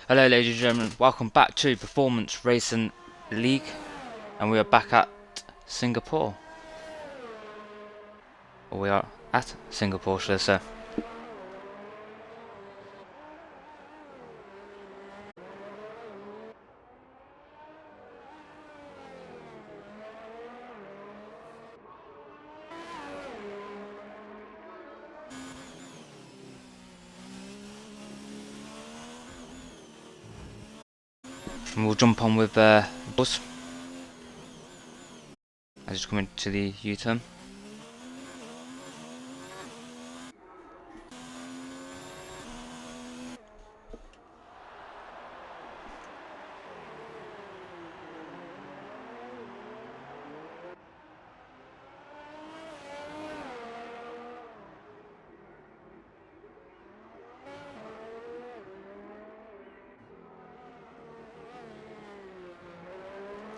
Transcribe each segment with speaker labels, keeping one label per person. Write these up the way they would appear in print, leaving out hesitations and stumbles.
Speaker 1: Hello ladies and gentlemen, welcome back to Performance Racing League, and we are back at Singapore. Or we are at Singapore, should I say. And we'll jump on with Buzz. I just come into the U-turn.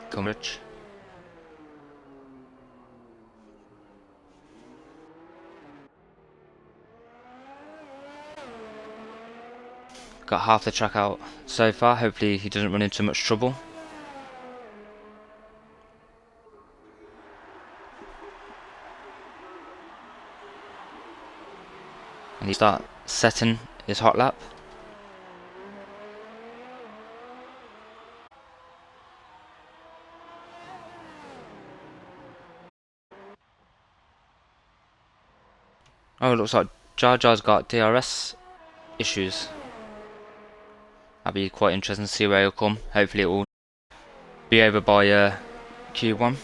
Speaker 1: Coverage. Got half the track out so far. Hopefully he doesn't run into much trouble. And he start setting his hot lap. Oh, it looks like Jar Jar's got DRS issues. That'll be quite interesting to see where he'll come. Hopefully it will be over by Q1.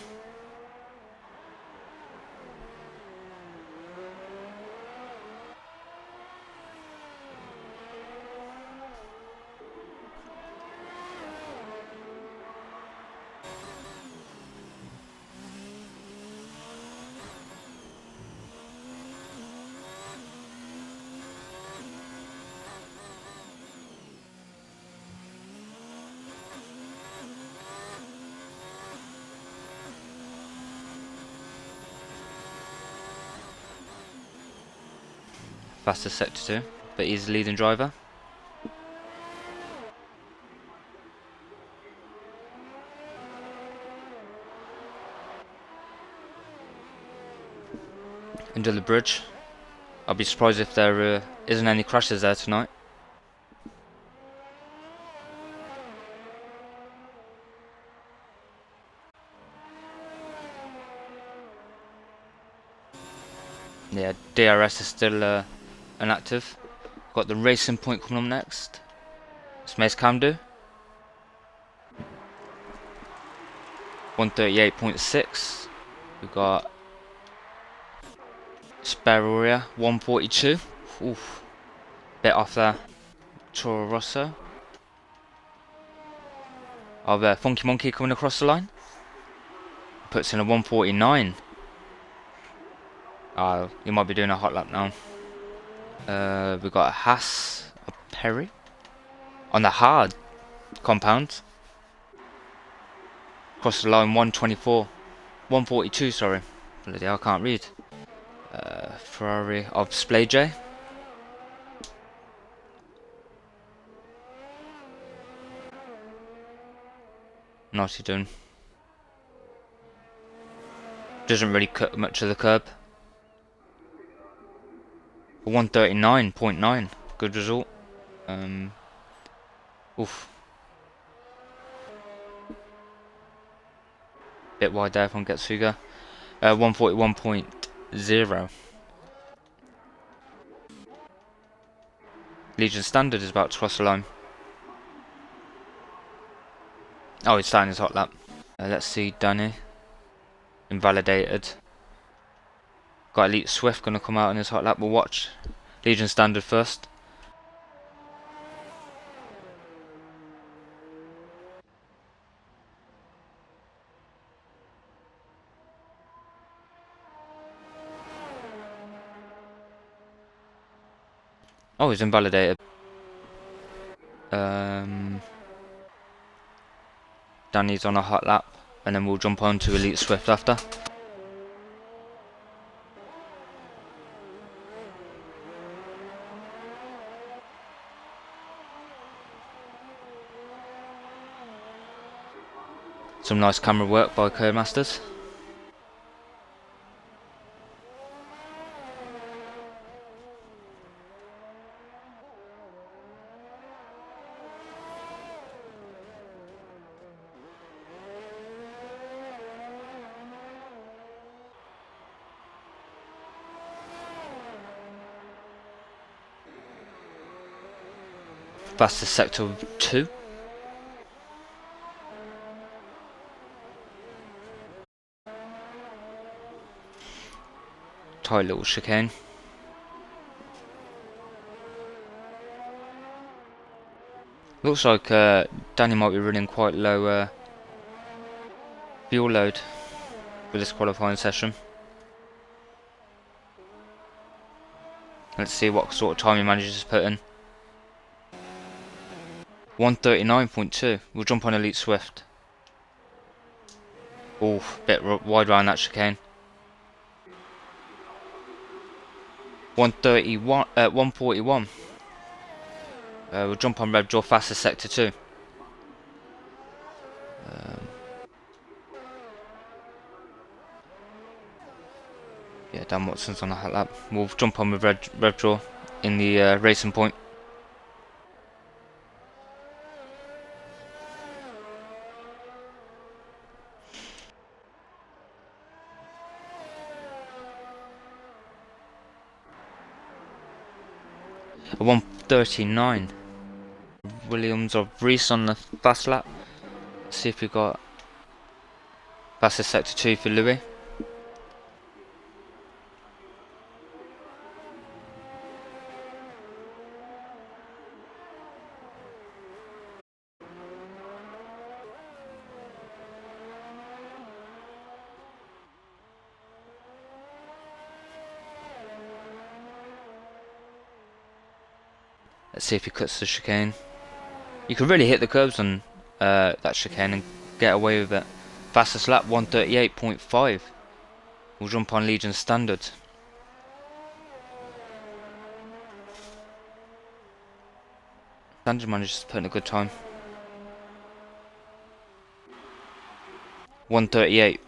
Speaker 1: Fastest sector 2, but he's the leading driver. Under the bridge. I'll be surprised if there isn't any crashes there tonight. Yeah, DRS is still inactive. Got the racing point coming up next. Smace Camdo. 138.6. We've got Sparoria 142. Oof. Bit off there. Toro Rosso. Of Funky Monkey coming across the line. Puts in a 149. Oh, you might be doing a hot lap now. We've got a Haas, a Perry on the hard compound. Across the line 124, 142, sorry. Bloody hell, I can't read. Ferrari of Splay J. Naughty doing. Doesn't really cut much of the curb. 139.9, good result. Oof. Bit wide there from Getsuga. 141.0. Legion Standard is about to cross the line. Oh, he's starting his hot lap. Let's see, Danny. Invalidated. Got Elite Swift gonna come out in his hot lap. We'll watch Legion Standard first. Oh, he's invalidated. Danny's on a hot lap, and then we'll jump on to Elite Swift after. Some nice camera work by Codemasters. Fastest sector 2. Tight little chicane. Looks like Danny might be running quite low fuel load for this qualifying session. Let's see what sort of time he manages to put in. 1:39.2. We'll jump on Elite Swift. Oof, bit wide around that chicane. 141. We'll jump on Red Jaw fastest sector 2. Yeah, Dan Watson's on a hot lap. We'll jump on with Red Jaw in the racing point. A 1:39. Williams or Reese on the fast lap. Let's see if we got fastest sector 2 for Louis. Let's see if he cuts the chicane. You could really hit the curbs on that chicane and get away with it. Fastest lap 1:38.5. We'll jump on Legion Standard. Standard manages to put in a good time. 1:38.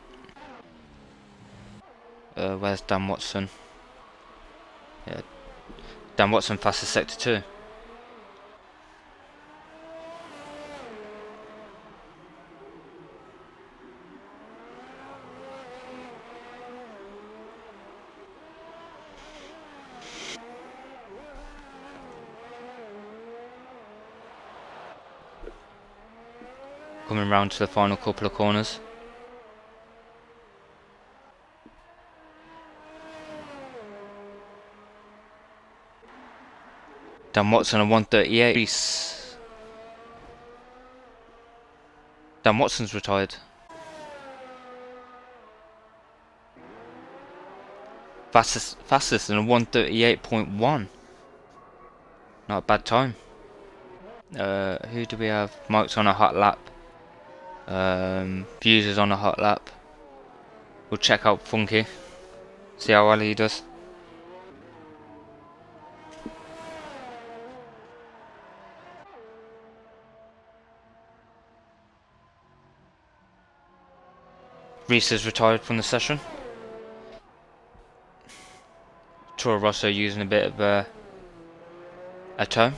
Speaker 1: Where's Dan Watson? Yeah, Dan Watson fastest sector 2. Coming round to the final couple of corners. Dan Watson on 1:38. Reese. Dan Watson's retired. Fastest in a 1:38.1. Not a bad time. Who do we have? Mike's on a hot lap. Fuse is on a hot lap. We'll check out Funky. See how well he does. Reese is retired from the session. Toro Rosso using a bit of a toe.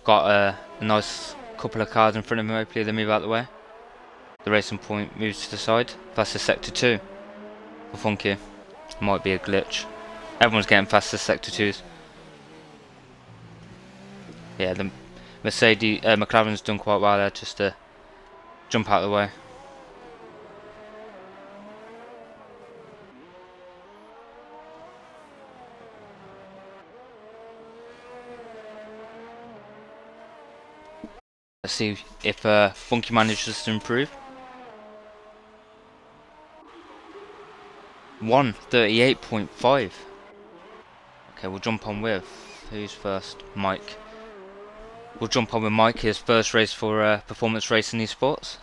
Speaker 1: Got a nice couple of cars in front of him. Hopefully they move out of the way. The racing point moves to the side. Fastest sector 2 for Funky. Might be a glitch. Everyone's getting fastest sector 2s. Yeah, the McLaren's done quite well there just to Jump out of the way. Let's see if Funky manages to improve. 1:38.5. Okay, we'll jump on with who's first? Mike. We'll jump on with Mike, his first race for performance racing esports.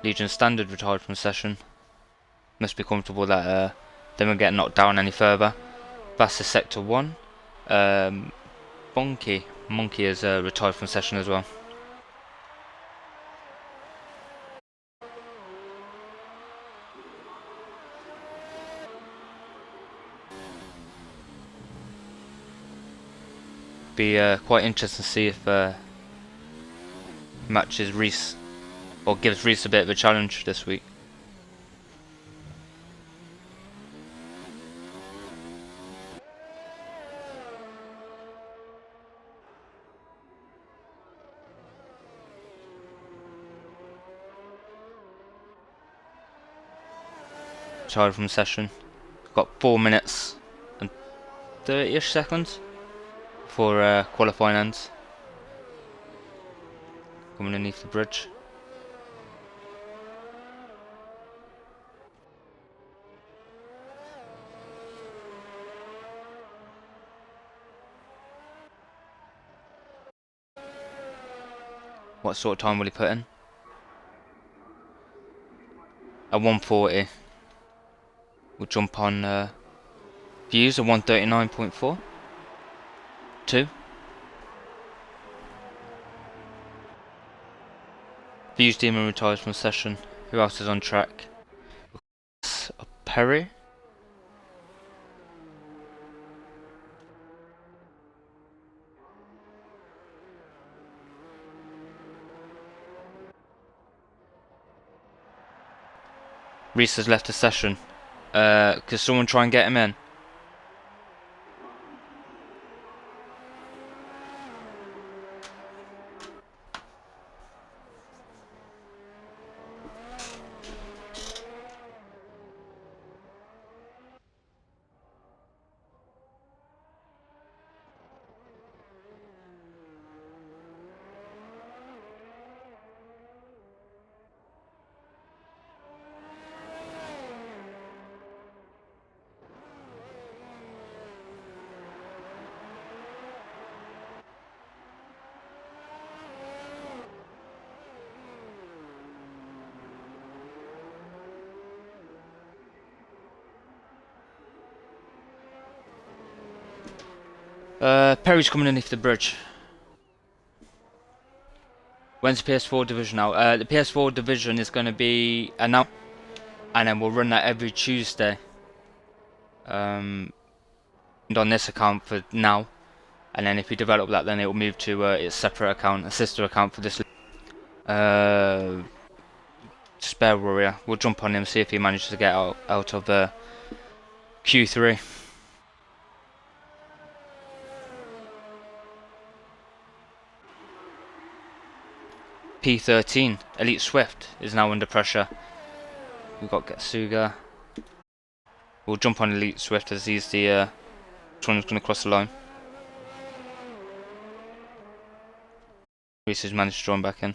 Speaker 1: Legion Standard retired from session. Must be comfortable that they won't get knocked down any further. Fastest Sector 1. Monkey is retired from session as well. Be quite interesting to see if matches Reese or gives Reese a bit of a challenge this week. Retired from session. Got 4 minutes and 30-ish seconds before qualifying ends. Coming underneath the bridge. What sort of time will he put in? At 1:40. We'll jump on views at 1:39.4. 2. Views Demon retires from session. Who else is on track? Perry. Reese has left the session. Could someone try and get him in? Perry's coming underneath the bridge. When's the PS4 division out? The PS4 division is going to be announced, and then we'll run that every Tuesday. And on this account for now, and then if we develop that, then it will move to its separate account, a sister account for this. Spare Warrior. We'll jump on him, see if he manages to get out of Q3. P13, Elite Swift, is now under pressure. We've got Getsuga. We'll jump on Elite Swift as he's the one who's going to cross the line. Reese has managed to draw him back in.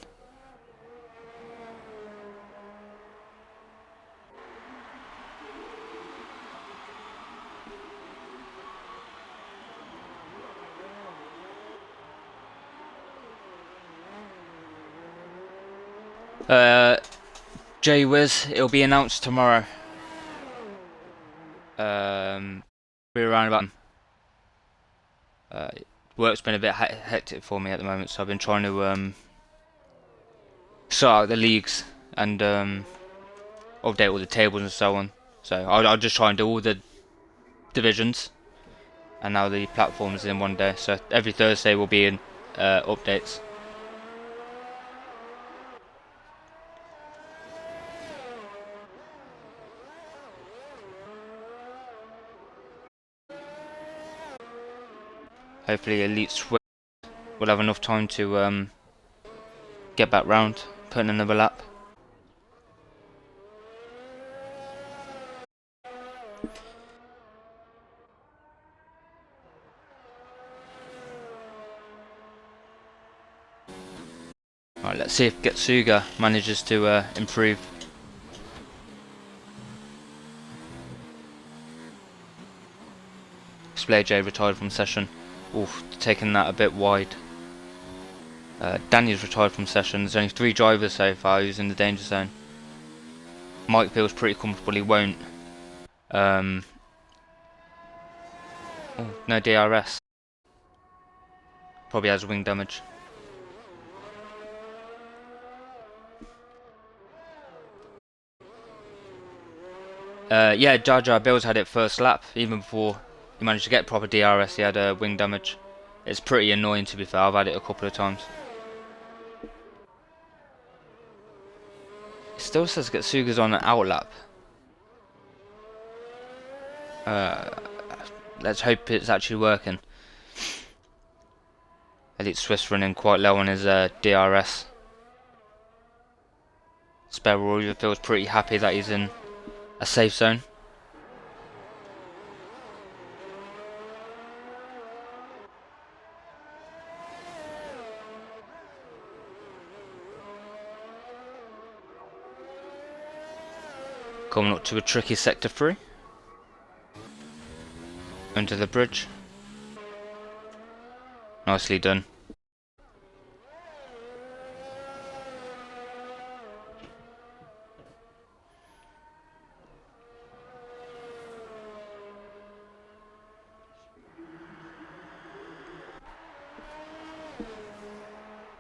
Speaker 1: J-Wiz, it'll be announced tomorrow. Be around about. Work's been a bit hectic for me at the moment, so I've been trying to sort out the leagues and update all the tables and so on. So I'll just try and do all the divisions, and now the platforms in one day. So every Thursday will be in updates. Hopefully Elite Swift will have enough time to get back round, put in another lap. Alright, let's see if Getsuga manages to improve. Display J retired from session. Oof, taking that a bit wide. Danny's retired from session. There's only 3 drivers so far who's in the danger zone. Mike feels pretty comfortable he won't. Oh, no DRS. Probably has wing damage. Yeah, Jar Jar Bills had it first lap, even before he managed to get proper DRS, he had wing damage. It's pretty annoying to be fair, I've had it a couple of times. It still says Getsuga's on an out lap. Let's hope it's actually working. Elite Swift's running quite low on his DRS. Spare Warrior feels pretty happy that he's in a safe zone. Coming up to a tricky sector 3. Under the bridge. Nicely done.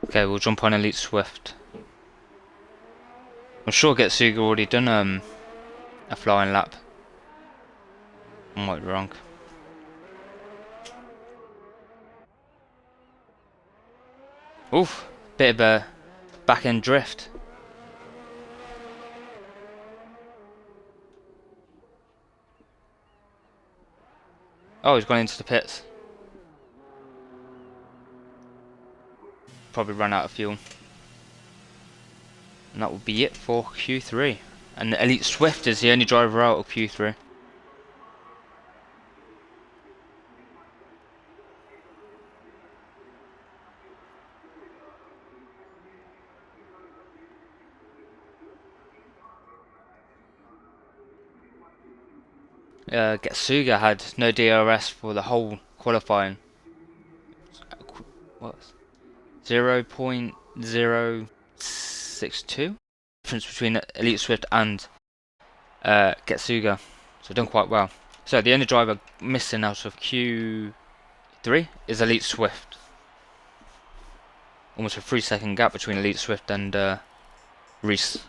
Speaker 1: Okay, we'll jump on Elite Swift. I'm sure Getsuga already done a flying lap. I might be wrong. Oof, bit of a back end drift. Oh, he's gone into the pits. Probably run out of fuel. And that will be it for Q3. And Elite Swift is the only driver out of Q3. Getsuga had no DRS for the whole qualifying. What? 0.062 difference between Elite Swift and Getsuga, so done quite well. So the only driver missing out of Q3 is Elite Swift. Almost a 3-second gap between Elite Swift and Reese.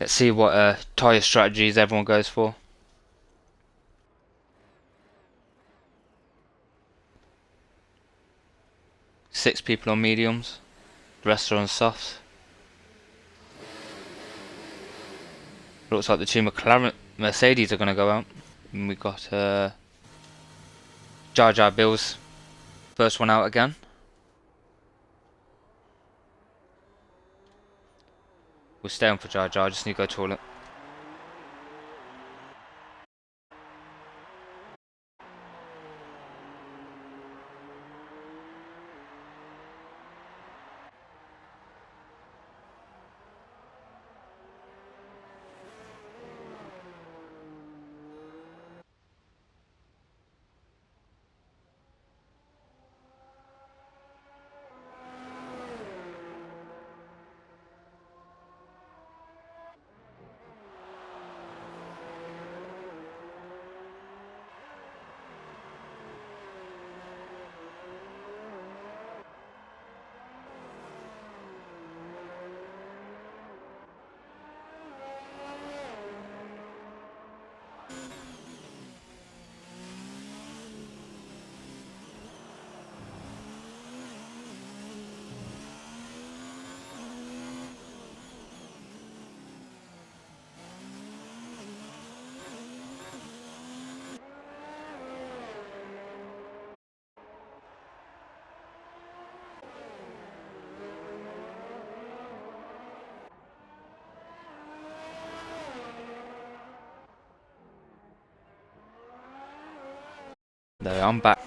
Speaker 1: Let's see what tyre strategies everyone goes for. Six people on mediums, the rest are on softs. Looks like the two McLaren Mercedes are going to go out. And we've got Jar Jar Bills, first one out again. We'll stay on for Jar Jar, I just need to go toilet. There, I'm back.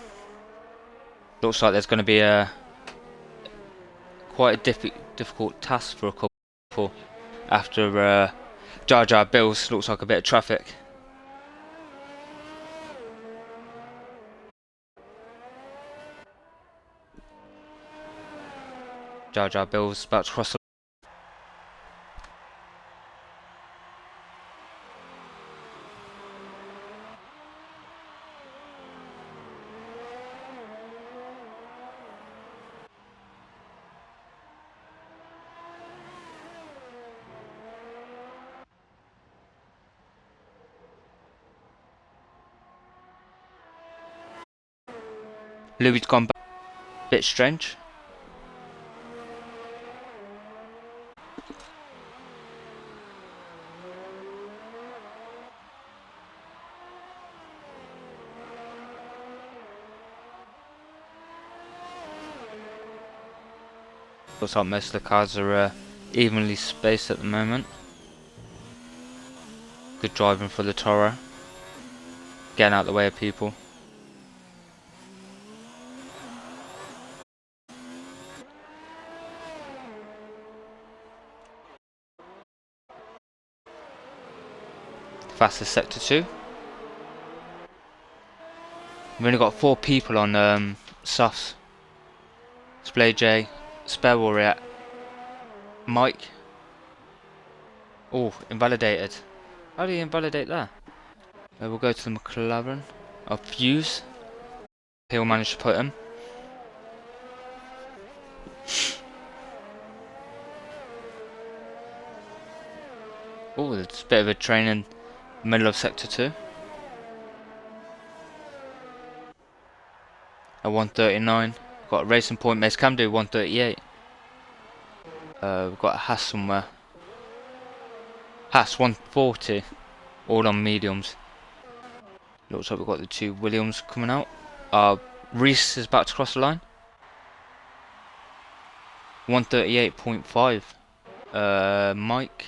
Speaker 1: Looks like there's going to be quite a difficult task for a couple after Jar Jar Bills. Looks like a bit of traffic. Jar Jar Bills about to cross the Louis gone back. Bit strange. Looks like most of the cars are evenly spaced at the moment. Good driving for the Toro. Getting out of the way of people. Fastest sector 2. We've only got 4 people on Suffs. Splay J, Spare Warrior, Mike. Oh, invalidated. How do you invalidate that? We'll go to the McLaren. Fuse. He'll manage to put him. Oh, it's a bit of a train in the middle of sector 2. At 139. Got a racing point. Mace can do 138. We've got a Haas somewhere. Haas 140. All on mediums. Looks like we've got the 2 Williams coming out. Reese is about to cross the line. 138.5. Mike.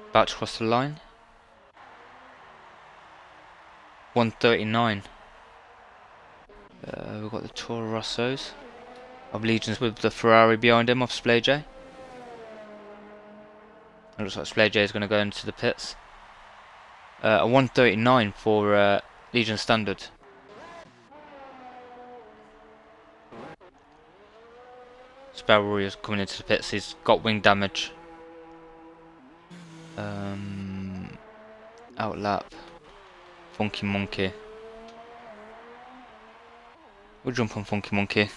Speaker 1: About to cross the line. 139. We've got the Toro Rossos. Of Legions with the Ferrari behind him off Splay J. It looks like Splay J is going to go into the pits. A 139 for Legion Standard. Spare Warrior's coming into the pits. He's got wing damage. Outlap. Funky Monkey. We'll jump on Funky Monkey.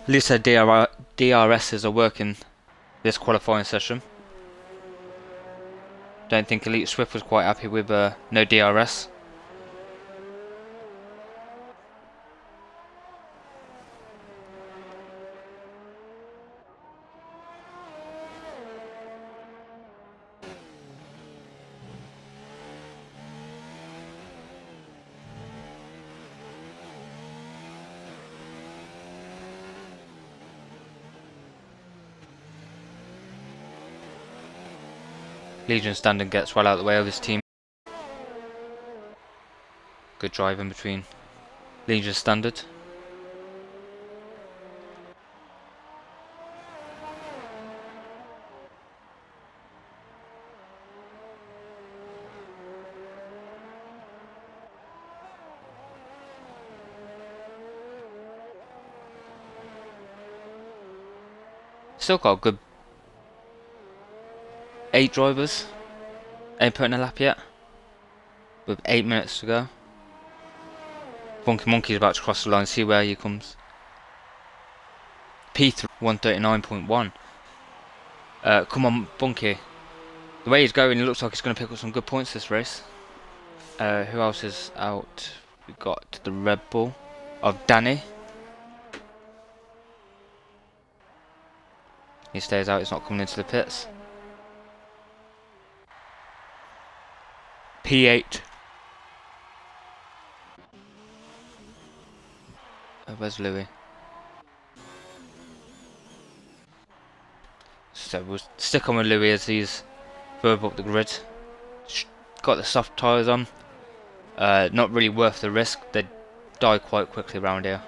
Speaker 1: At least their DRSs are working this qualifying session. Don't think Elite Swift was quite happy with no DRS. Legion Standard gets well out of the way of his team. Good drive in between Legion Standard. Still got a good 8 drivers. Ain't putting a lap yet. With 8 minutes to go. Funky Monkey's about to cross the line, see where he comes. P3 139.1. Come on, Funky. The way he's going, it looks like he's going to pick up some good points this race. Who else is out? We've got the Red Bull of Danny. He stays out, he's not coming into the pits. P8. Where's Louis? So we'll stick on with Louis as he's further up the grid. Got the soft tyres on. Not really worth the risk. They die quite quickly around here.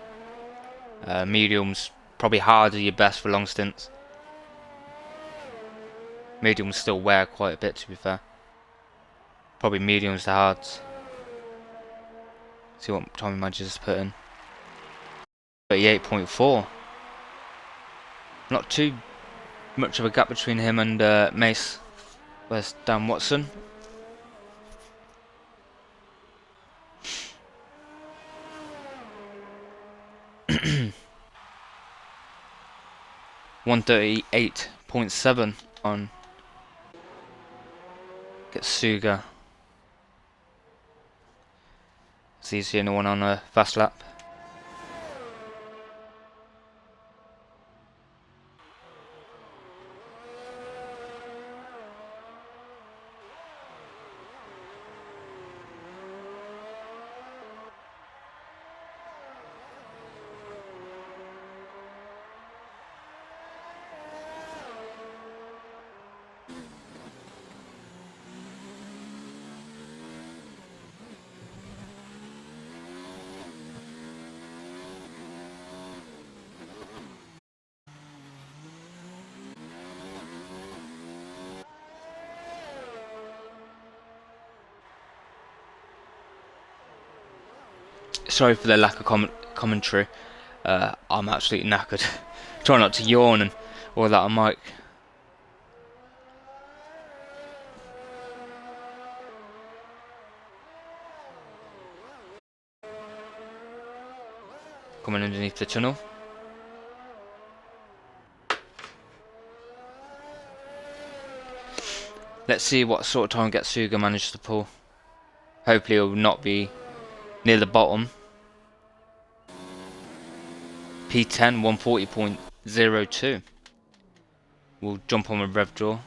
Speaker 1: Mediums probably harder your best for long stints. Mediums still wear quite a bit, to be fair. Probably mediums to hards. See what time he manages to put in. 38.4. Not too much of a gap between him and Mace. Where's Dan Watson? $138.7 on Getsuga. So he's the only one on a fast lap. Sorry for the lack of commentary. I'm absolutely knackered. Try not to yawn and all that on mic. Coming underneath the tunnel. Let's see what sort of time Getsuga manages to pull. Hopefully it will not be near the bottom. P10 140.02. We'll jump on with rev draw.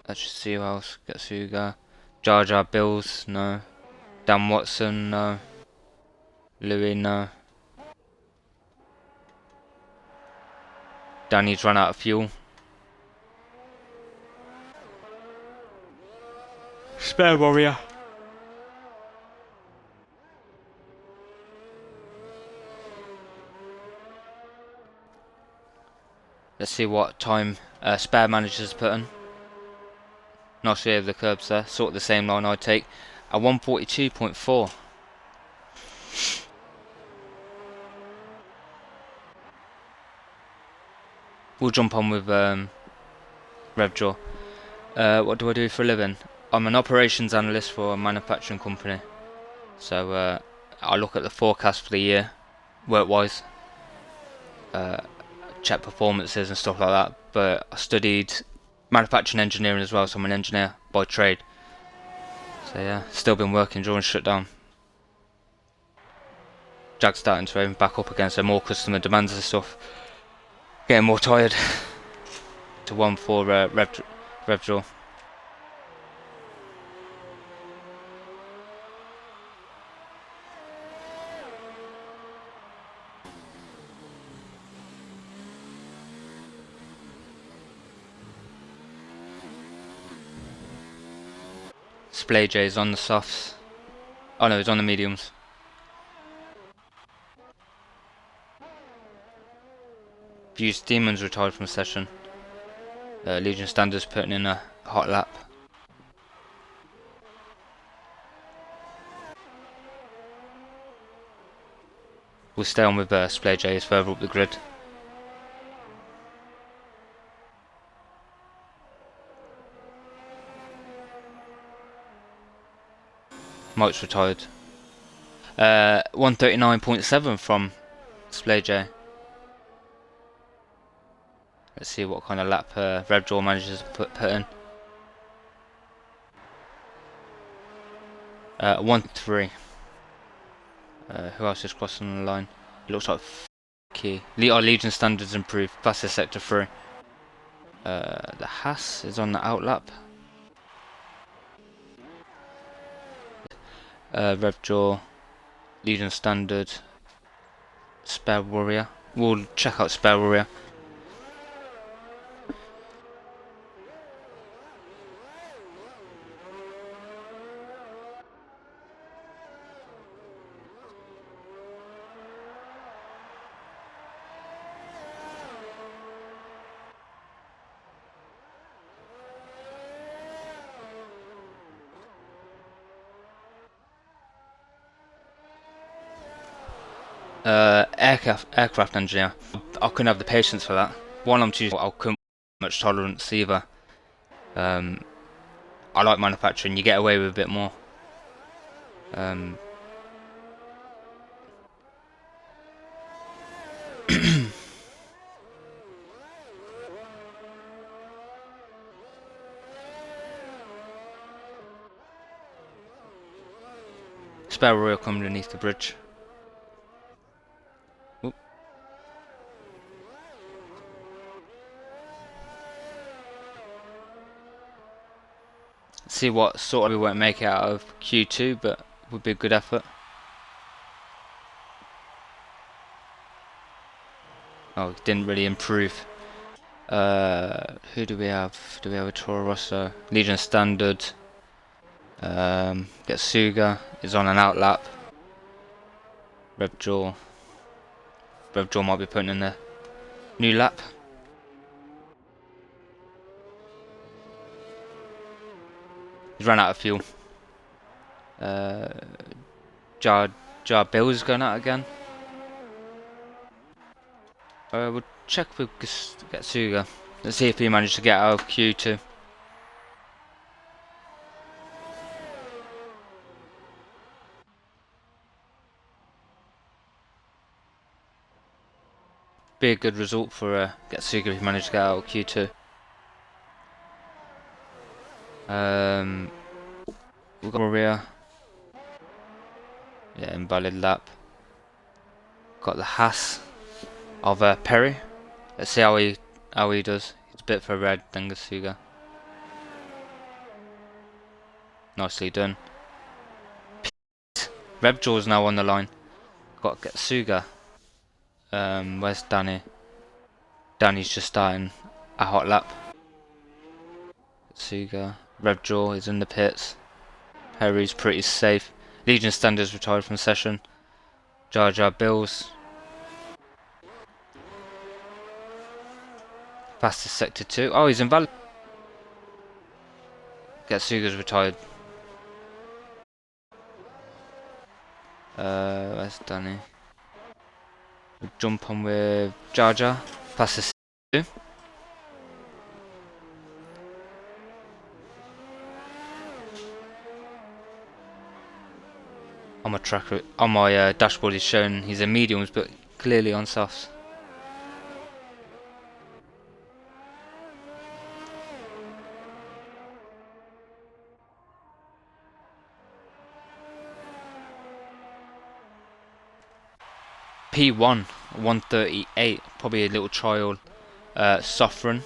Speaker 1: Let's just see who else. Getsuga. Jar Jar Bills, no. Dan Watson, no. Louis, no. Danny's run out of fuel. Spare warrior. Let's see what time spare manages to put in. Not sure of the curbs there. Sort of the same line I'd take. At 142.4. We'll jump on with rev draw. What do I do for a living? I'm an operations analyst for a manufacturing company. So I look at the forecast for the year, work-wise. Check performances and stuff like that. But I studied manufacturing engineering as well, so I'm an engineer by trade. So yeah, still been working during shutdown. Jag's starting to open back up again, so more customer demands and stuff. Getting more tired. To one for rev draw. Splay J's on the softs. Oh no, it's on the mediums. Fuse Demons retired from session. Legion Standards putting in a hot lap. We'll stay on with Splay J's further up the grid. Mike's retired. 139.7 from Splay J. Let's see what kind of lap rev draw manages to put in. 1-3. Who else is crossing the line? It looks like Key. Our Legion standards improved. Fastest sector 3. The Haas is on the outlap. Rev draw. Legion Standard, Spare Warrior. We'll check out Spare Warrior. Aircraft engineer. I couldn't have the patience for that. One, I'm too. I couldn't much tolerance either. I like manufacturing. You get away with a bit more. Spare Royal coming underneath the bridge. Oop. See what sort of we won't make it out of Q2, but would be a good effort. Oh, didn't really improve. Who do we have? Do we have a Toro Rosso? Legion Standard. Getsuga is on an outlap. Revjaw might be putting in a new lap. He's run out of fuel. Jar Bill's going out again. We'll check with Getsuga. Let's see if he managed to get out of Q2. Be a good result for Getsuga if he managed to get out of Q2. We've got Maria. Yeah, invalid lap. Got the Haas of Perry. Let's see how he does. He's a bit for red than Getsuga. Nicely done. Revjaw's now on the line. Got Getsuga. Where's Danny? Danny's just starting a hot lap. Getsuga. Revjaw is in the pits. Perry's pretty safe. Legion Standards retired from session. Jar Bills. Fastest sector 2. Oh, he's invalid. Getsuga's retired. Where's Danny? We'll jump on with Jar. Fastest sector 2. On my tracker, on my dashboard is showing he's in mediums, but clearly on softs. P1 138, probably a little trial soft run.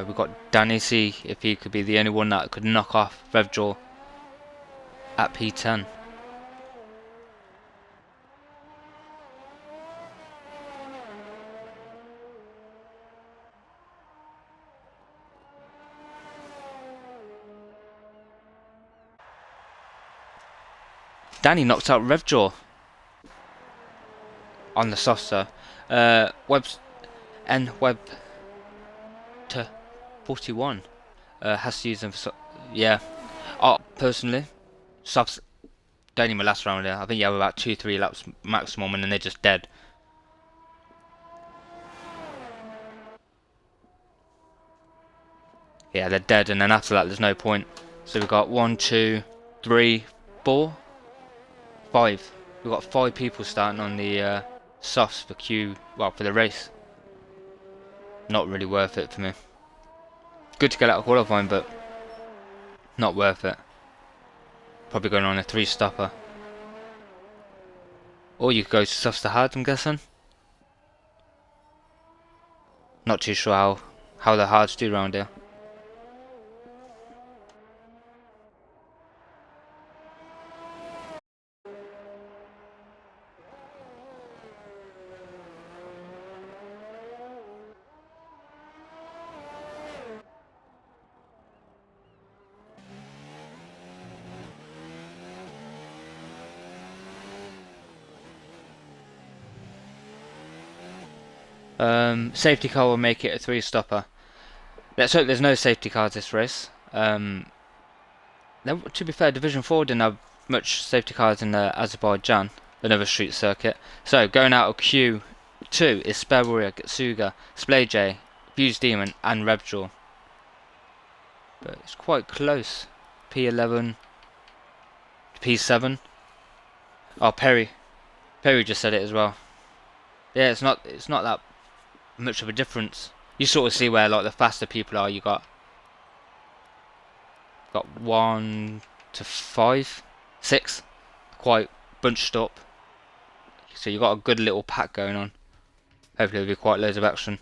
Speaker 1: We've got Danny, see if he could be the only one that could knock off Revjaw at P10. Danny knocked out Revjaw on the soft sir. Web to 41 has to use them for yeah. Personally, softs don't even last around there. I think you have about 2-3 laps maximum, and then they're just dead. Yeah, they're dead, and then after that, there's no point. So we've got 1, 2, 3, 4, 5. We've got 5 people starting on the softs for the race. Not really worth it for me. Good to get out of qualifying, but not worth it. Probably going on a 3-stopper. Or you could go to softs to hard, I'm guessing. Not too sure how the hards do around here. Safety car will make it a 3-stopper. Let's hope there's no safety cars this race. To be fair, Division 4 didn't have much safety cars in Azerbaijan, another street circuit. So going out of Q2 is Spare Warrior, Getsuga, Splay J, Fuse Demon, and Rebjaw. But it's quite close. P11, P7. Oh, Perry just said it as well. Yeah, it's not that much of a difference. You sort of see where like the faster people are. You got 1 to 5, 6, quite bunched up. So you got a good little pack going on. Hopefully there'll be quite loads of action.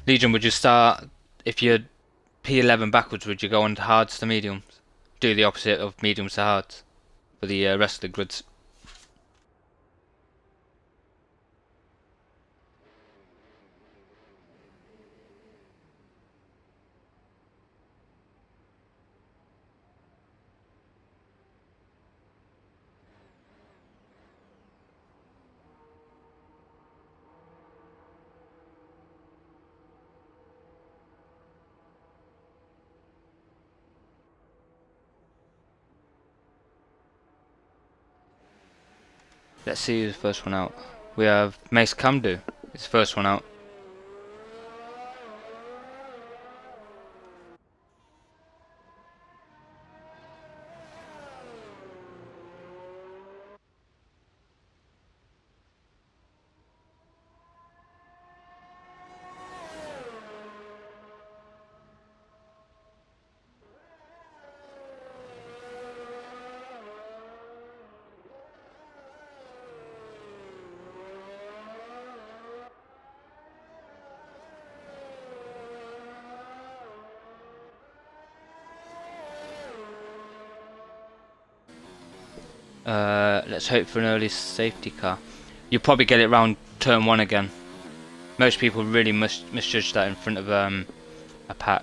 Speaker 1: Legion, would you start, if you're P11 backwards, would you go on to hards to mediums? Do the opposite of mediums to hards for the rest of the grids. Let's see who's the first one out. We have Mace Kamdu. It's the first one out. Let's hope for an early safety car. You'll probably get it round turn 1 again. Most people really misjudge that in front of a pack.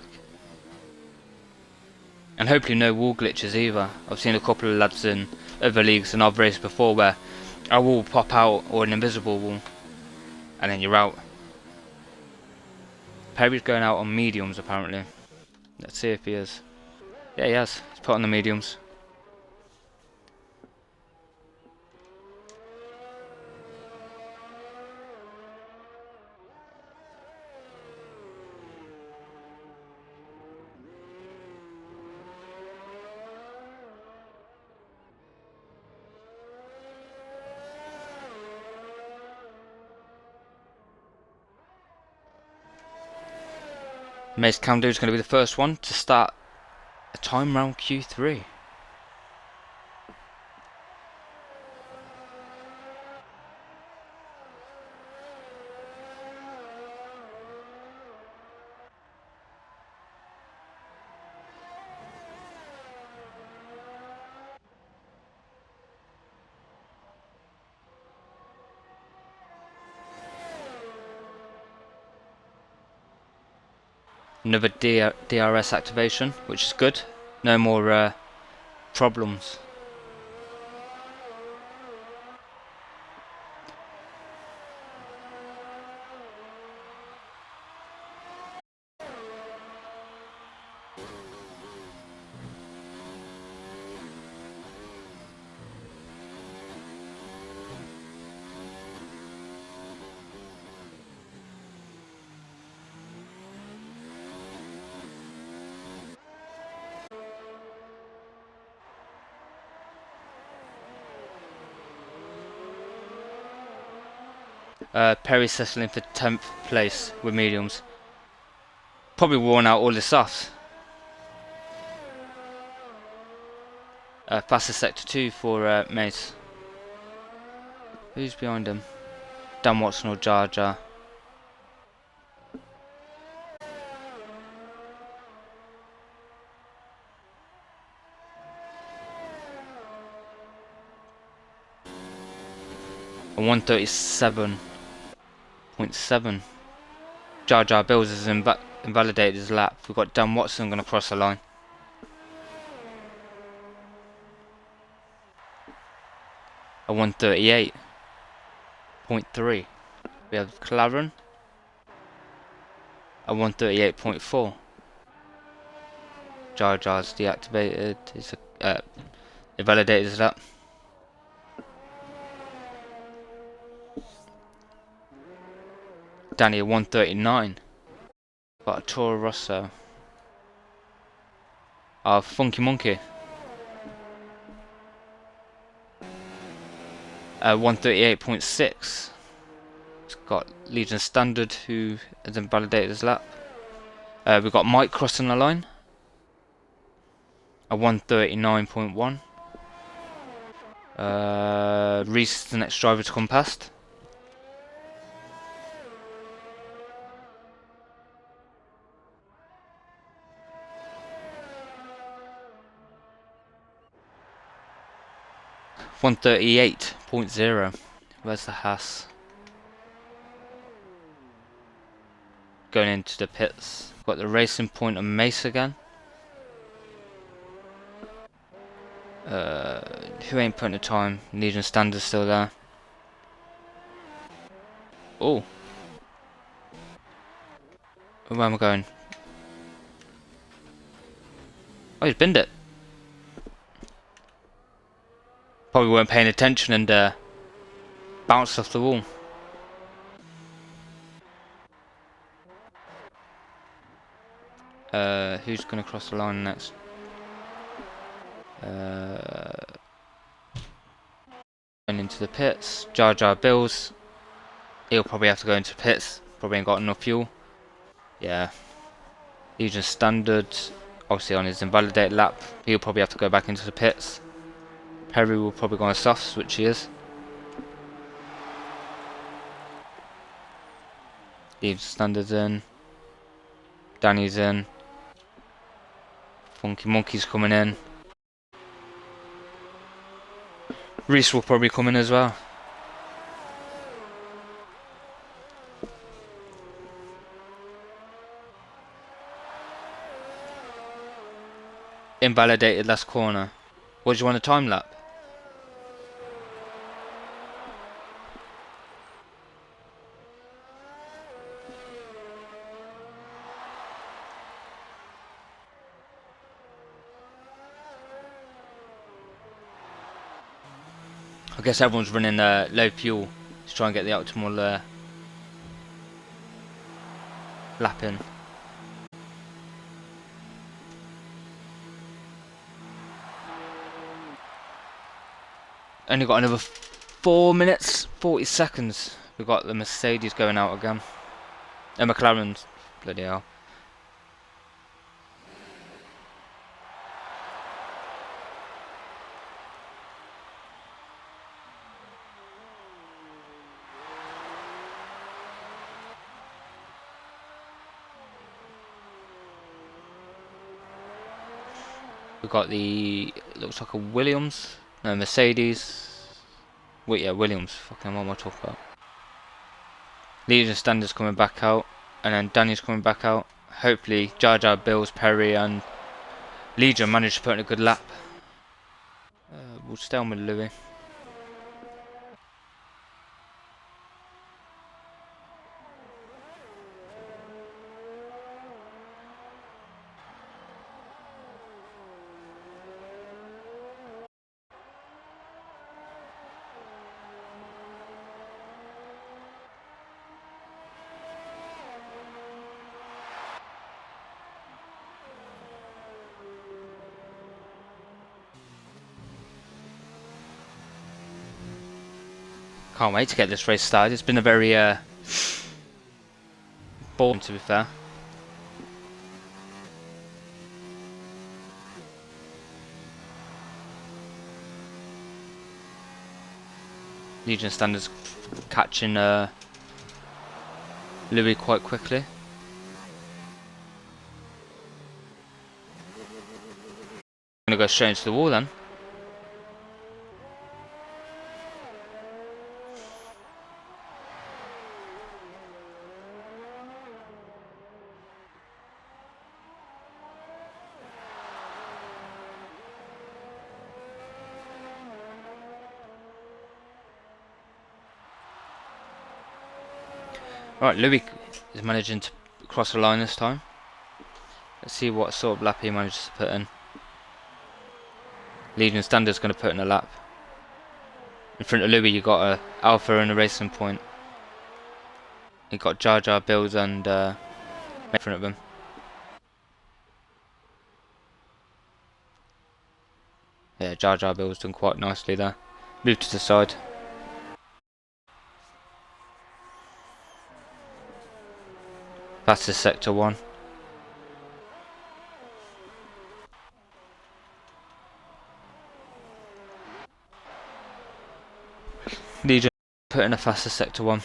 Speaker 1: And hopefully no wall glitches either. I've seen a couple of lads in other leagues and I've raced before where a wall pop out or an invisible wall and then you're out. Perry's going out on mediums apparently. Let's see if he is. Yeah, he has. He's put on the mediums. Mace Kamdu is going to be the first one to start a time round Q3. Another DRS activation, which is good. No more problems. Perry settling for 10th place with mediums. Probably worn out all the softs. Fastest sector 2 for Mace. Who's behind him? Dan Watson or Jar Jar? A 137.7. Jar Jar Bills has invalidated his lap. We've got Dan Watson going to cross the line. a 138.3. We have McLaren, a 138.4. Jar Jar's deactivated. It validated that. Danny, a 139. Got a Toro Rosso. Funky Monkey. 138.6. It's got Legion Standard, who has invalidated his lap. We've got Mike crossing the line. A 139.1. Reese is the next driver to come past. .138.0. Where's the Haas? Going into the pits. Got the racing point on Mace again. Who ain't putting the time? Legion Standard still there. Oh. Where am I going? Oh, he's binned it. Probably weren't paying attention and bounced off the wall. Who's going to cross the line next? Going into the pits. Jar Jar Bills. He'll probably have to go into pits. Probably ain't got enough fuel. Yeah. Legion Standard. Obviously on his invalidated lap. He'll probably have to go back into the pits. Perry will probably go on a softs, which he is. Legion Standard's in. Danny's in. Funky Monkey's coming in. Reese will probably come in as well. Invalidated last corner. What do you want, a time lap? I guess everyone's running low fuel to try and get the optimal lap in. Only got another 4 minutes 40 seconds. We've got the Mercedes going out again. And McLaren's, bloody hell. We've got the, looks like a Williams, no, Mercedes. Wait, yeah, Williams. Fucking, what am I talking about? Legion Standard's coming back out, and then Danny's coming back out. Hopefully, Jar Jar, Bills, Perry, and Legion managed to put in a good lap. We'll stay on with Louis. Can't wait to get this race started. It's been a very boring, to be fair. Legion Standard's catching Louis quite quickly. Gonna go straight into the wall then. Right, Louis is managing to cross the line this time. Let's see what sort of lap he manages to put in. Legion Standard's going to put in a lap. In front of Louis, you got a Alpha and a Racing Point. You got Jar Jar Bills and in front of him. Yeah, Jar Jar Bills done quite nicely there. Move to the side. Fastest sector 1. Legion put in a fastest sector 1.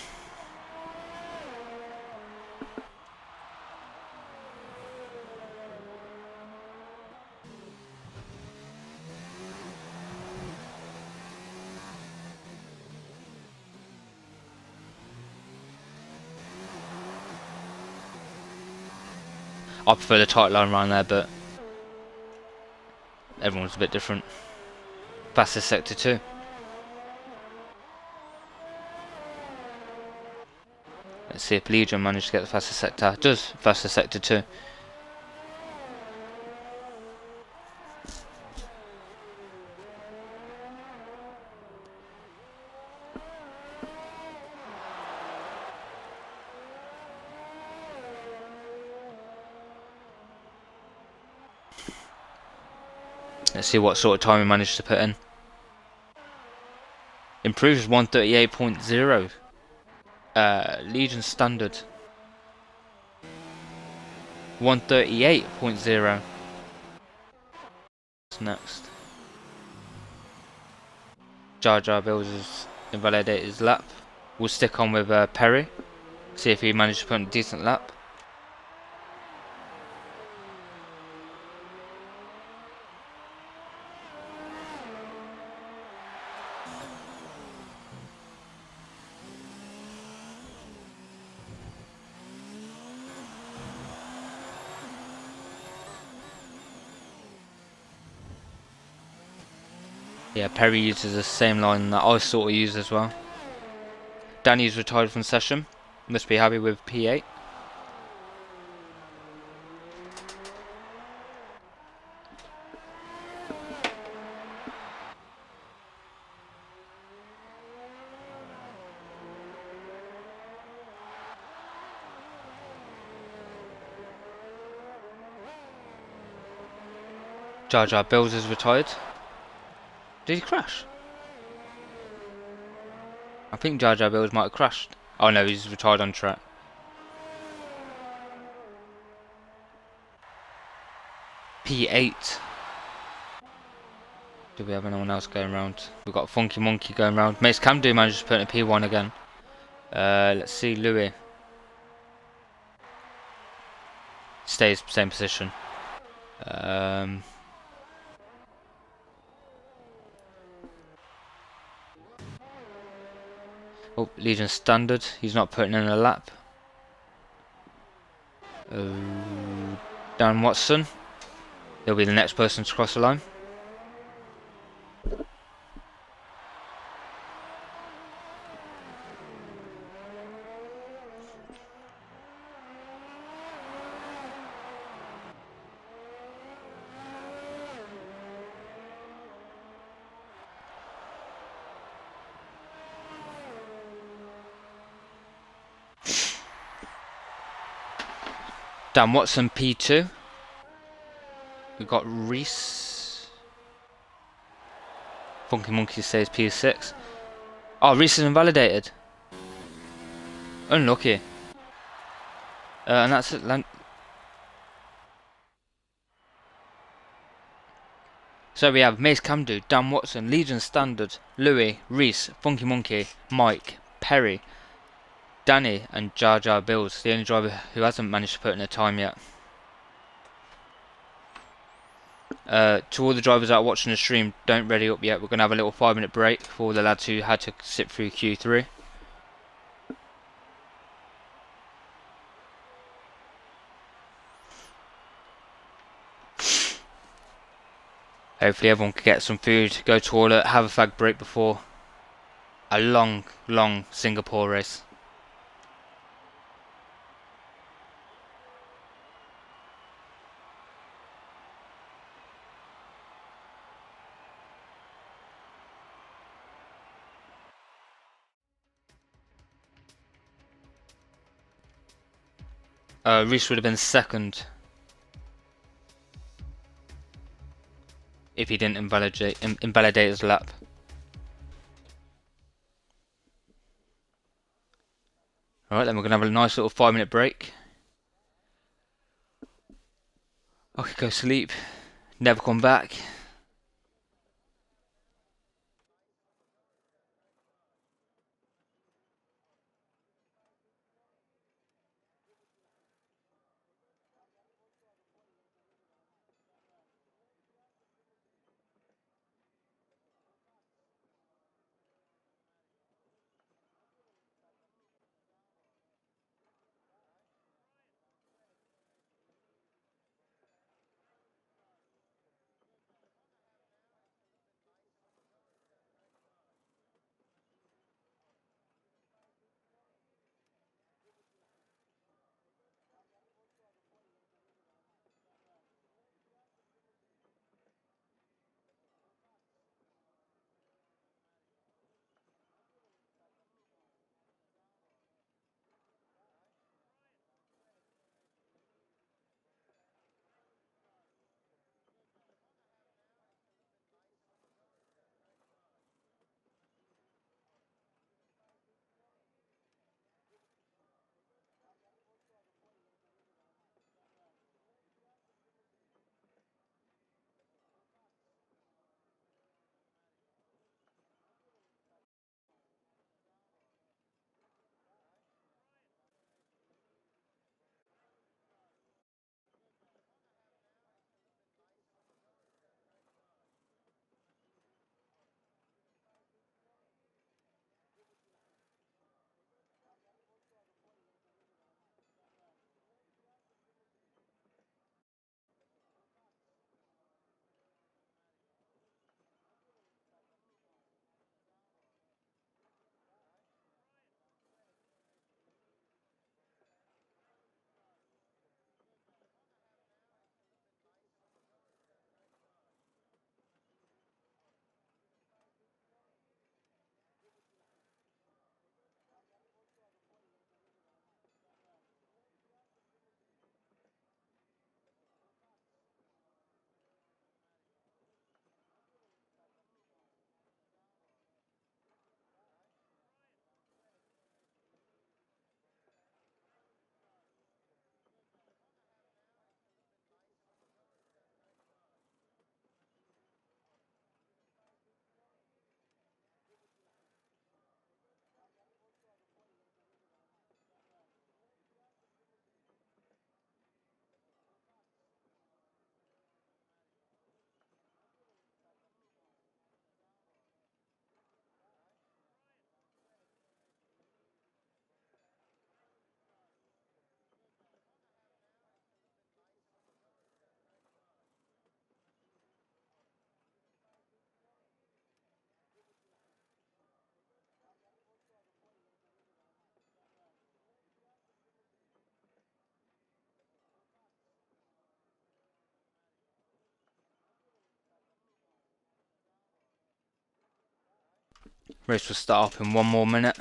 Speaker 1: I prefer the tight line around there, but everyone's a bit different. Fastest sector 2. Let's see if Legion managed to get the fastest sector. Does fastest sector 2. Let's see what sort of time he managed to put in. Improves 138.0. Legion Standard 138.0. Next, Jar Jar Bills has invalidated his lap. We'll stick on with Perry. See if he managed to put in a decent lap. Yeah, Perry uses the same line that I sort of use as well. Danny's retired from session. Must be happy with P8. Jar Jar Bills is retired. Did he crash? I think Jar Jar Bills might have crashed. Oh no, he's retired on track. P8. Do we have anyone else going around? We've got Funky Monkey going around. Mace Camdo managed to put in a P1 again. Let's see, Louis. Stays same position. Oh, Legion Standard. He's not putting in a lap. Dan Watson. He'll be the next person to cross the line. Dan Watson P2. We've got Reese. Funky Monkey says P6. Oh, Reese is invalidated. Unlucky. And that's it. So we have Mace Camdo, Dan Watson, Legion Standard, Louis, Reese, Funky Monkey, Mike, Perry, Danny and Jar Jar Bills, the only driver who hasn't managed to put in a time yet. To all the drivers that are watching the stream, don't ready up yet. We're going to have a little 5-minute break for all the lads who had to sit through Q3. Hopefully everyone can get some food, go to toilet, have a fag break before a long Singapore race. Reese would have been second if he didn't invalidate his lap. Alright, then we're going to have a nice little 5-minute break. I could go sleep, never come back. Race will start up in 1 more minute.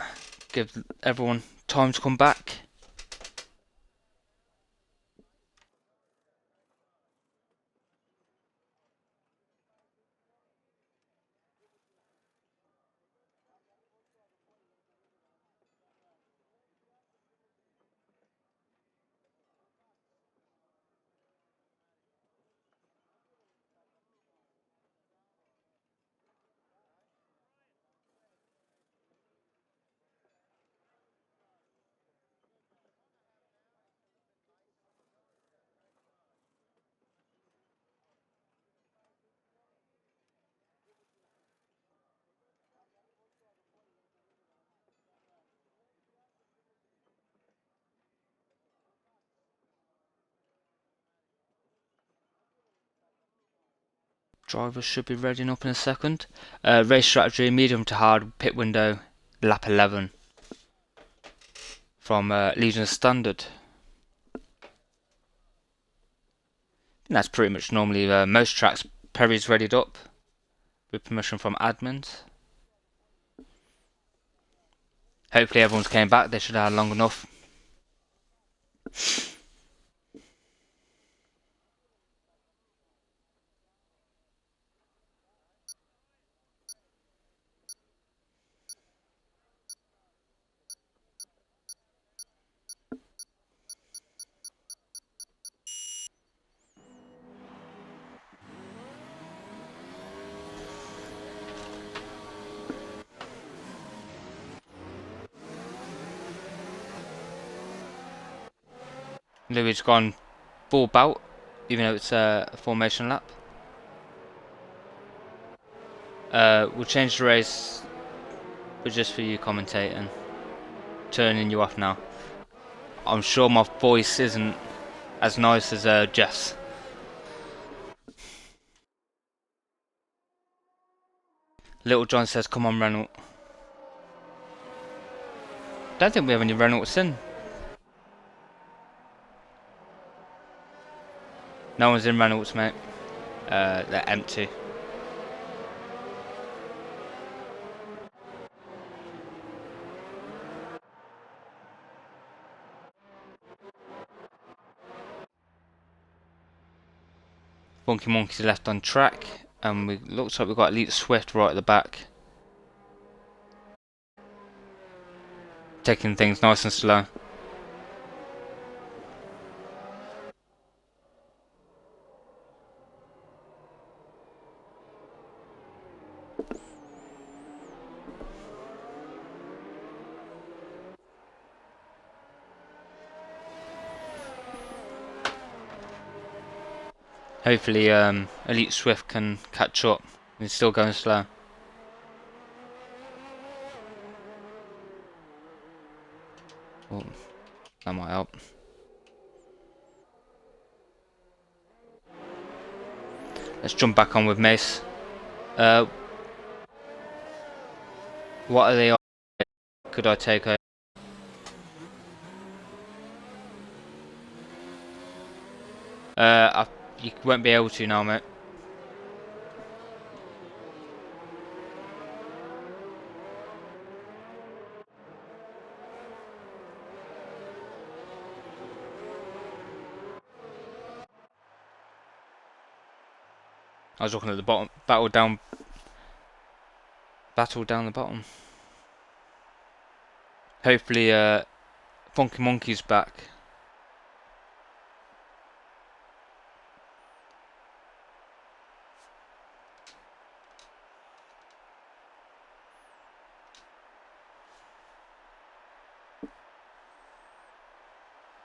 Speaker 1: Give everyone time to come back. Drivers should be readying up in a second. Race strategy, medium to hard, pit window, lap 11. From Legion Standard. And that's pretty much normally most tracks. Perry's readied up with permission from admins. Hopefully everyone's came back, they should have had long enough. Louis gone full bout, even though it's a formation lap. We'll change the race, but just for you commentating. Turning you off now. I'm sure my voice isn't as nice as Jeff's. Little John says, come on, Renault. Don't think we have any Renaults in. No one's in Renaults, mate. They're empty. Funky Monkey's left on track, and looks like we've got Elite Swift right at the back. Taking things nice and slow. Hopefully Elite Swift can catch up. He's still going slow. Oh, that might help. Let's jump back on with Mace. What are they on? Could I take her? You won't be able to now, mate. I was looking at the bottom. Battle down the bottom. Hopefully, Funky Monkey's back.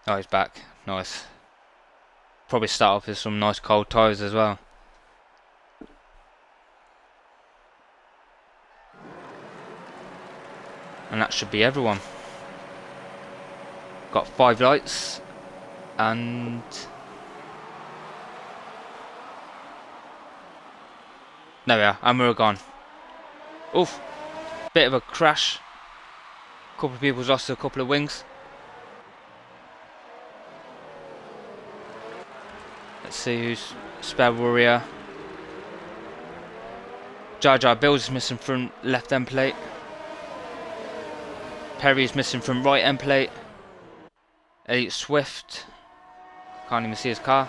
Speaker 1: Oh, he's back. Nice. Probably start off with some nice cold tyres as well. And that should be everyone. Got 5 lights. And... there we are. And we're gone. Oof. Bit of a crash. A couple of people's lost a couple of wings. Let's see who's spare warrior. Jar Jar Bills is missing from left end plate. Perry's missing from right end plate. Elite Swift. Can't even see his car.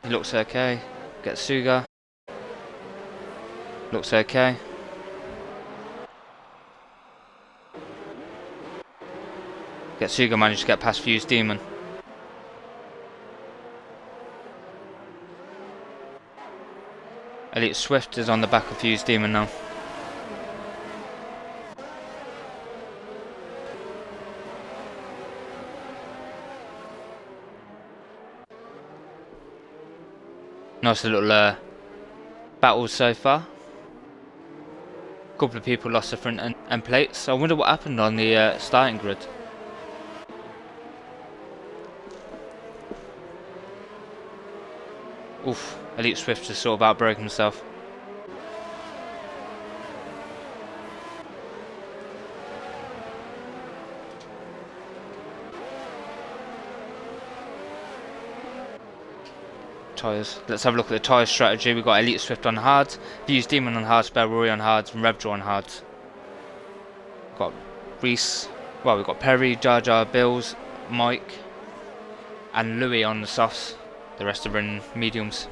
Speaker 1: He looks okay. Getsuga. Looks okay. Getsuga managed to get past Fuse Demon. Elite Swift is on the back of Fuse Demon now. Nice little battle so far. A couple of people lost their front end plates. I wonder what happened on the starting grid. Oof, Elite Swift just sort of outbroke himself. Tyres. Let's have a look at the tyre strategy. We've got Elite Swift on hard, Fuse Demon on hard, Spare Rory on hard, and Revdraw on hard. We've got Reese. Well, we've got Perry, Jar Jar, Bills, Mike, and Louis on the softs. The rest are in mediums.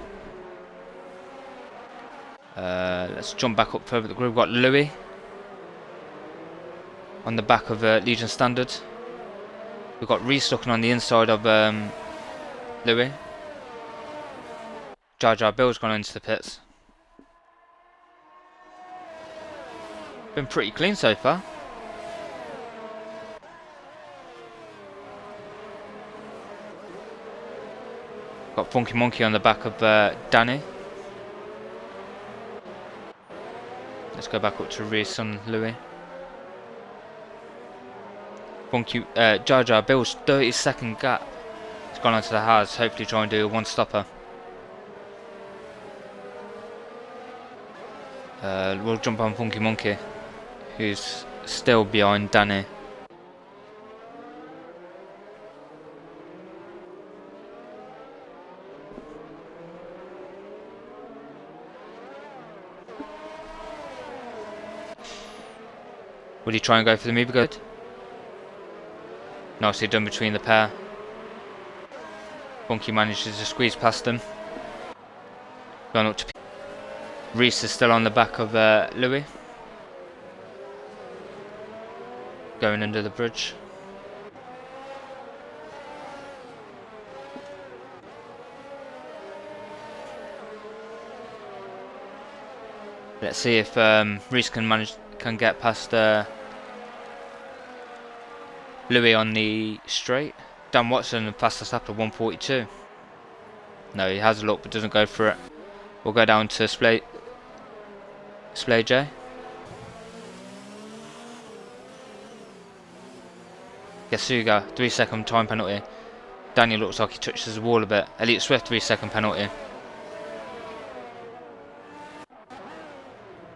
Speaker 1: Let's jump back up further the group. We've got Louis on the back of Legion Standard. We've got Reese looking on the inside of Louis. Jar Jar Bill's gone into the pits. Been pretty clean so far. Got Funky Monkey on the back of Danny. Let's go back up to Reese and Louis. Funky Jar Jar Bill's 30-second gap. He's gone onto the hards. Hopefully try and do a one-stopper. We'll jump on Funky Monkey, who's still behind Danny. Would he try and go for the movie good? Nicely done between the pair. Funky manages to squeeze past them. Going up to Reese is still on the back of Louis. Going under the bridge. Let's see if Reese can get past Louis on the straight. Dan Watson fastest lap of 1:42. No, he has a look but doesn't go for it. We'll go down to Splay J. Yasuga, 3-second time penalty. Daniel looks like he touches the wall a bit. Elite Swift, 3-second penalty.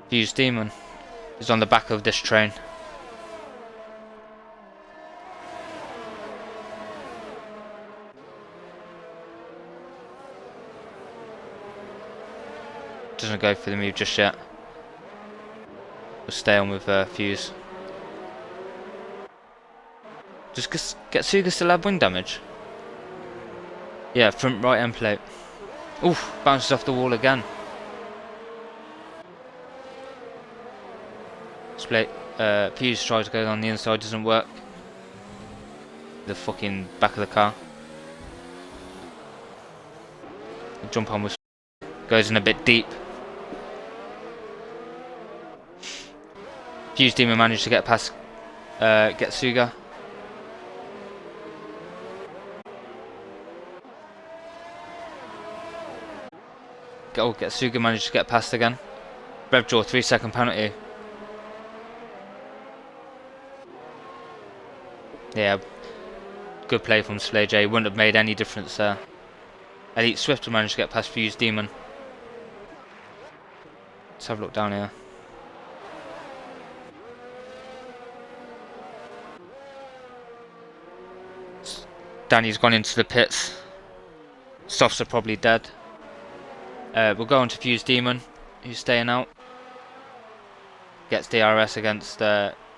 Speaker 1: Fuse Demon is on the back of this train. Doesn't go for the move just yet. We'll stay on with Fuse. Does Getsuga still have wing damage? Yeah, front right end plate. Oof, bounces off the wall again. Fuse tries to go on the inside, doesn't work. The fucking back of the car. Jump on with goes in a bit deep. Fuse Demon managed to get past Getsuga. Getsuga managed to get past again. Revjaw, 3-second penalty. Yeah, good play from Slay J. Wouldn't have made any difference there. Elite Swift will manage to get past Fuse Demon. Let's have a look down here. Danny's gone into the pits. Softs are probably dead. We'll go on to Fuse Demon, who's staying out. Gets DRS against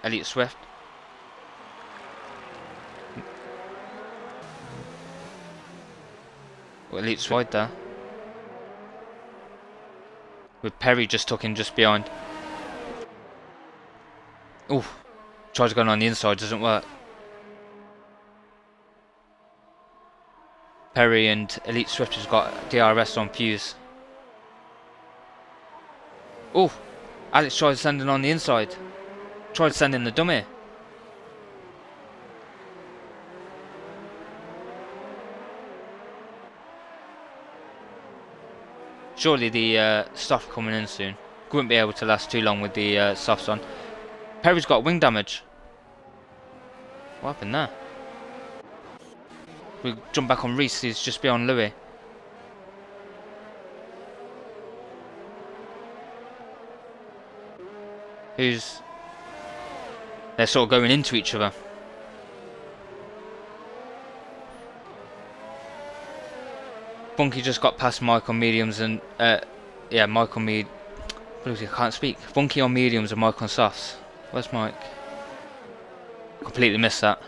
Speaker 1: Elite Swift. Well, Elite Swift wide there. With Perry just tucking just behind. Ooh, tries to go on the inside, doesn't work. Perry and Elite Swift has got DRS on Fuse. Oh, Alex tried sending on the inside. Tried sending the dummy. Surely the stuff coming in soon. Wouldn't be able to last too long with the softs on. Perry's got wing damage. What happened there? We jump back on Reese, he's just beyond Louis. They're sort of going into each other. Funky just got past Mike on mediums and yeah, Mike on I can't speak. Funky on mediums and Mike on softs. Where's Mike? Completely missed that.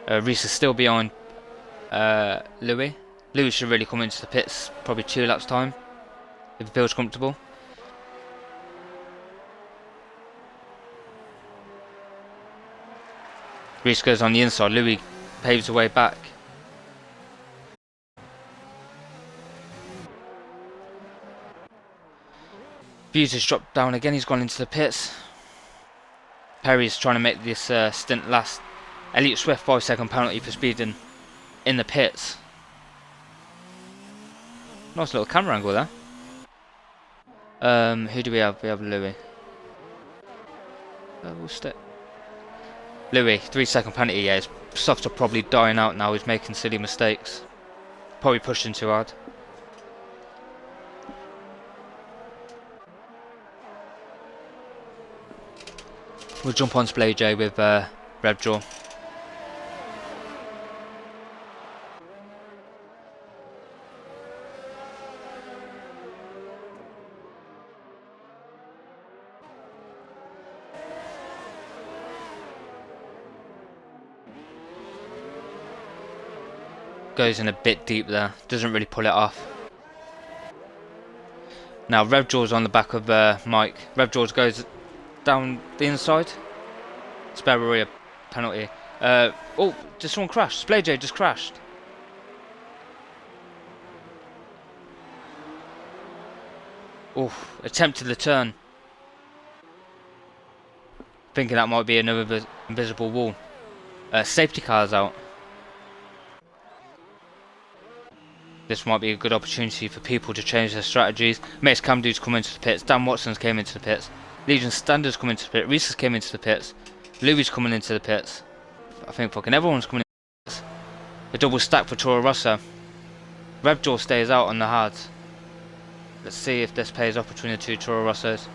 Speaker 1: Reese is still behind Louis. Louis should really come into the pits probably 2 laps time if he feels comfortable. Reese goes on the inside, Louis paves the way back. Fuse has dropped down again, he's gone into the pits. Perry's trying to make this stint last. Elite Swift, 5-second penalty for speeding. in the pits. Nice little camera angle there. Who do we have? We have Louis. We'll stay. Louis, 3-second penalty. Yeah, his softs are probably dying out now. He's making silly mistakes. Probably pushing too hard. We'll jump on Splay J with Revjaw. Goes in a bit deep there. Doesn't really pull it off. Now Revjaw's on the back of Mike. Revjaw goes down the inside. Spare Rory a penalty. Oh, just someone crashed. Splay J just crashed. Oh, attempted the turn. Thinking that might be another invisible wall. Safety car's out. This might be a good opportunity for people to change their strategies. Mace Camdu's come into the pits. Dan Watson's came into the pits. Legion Standard's come into the pit. Reese's came into the pits. Louis coming into the pits. I think fucking everyone's coming into the pits. A double stack for Toro Rosso. Revjaw stays out on the hards. Let's see if this pays off between the two Toro Rossos.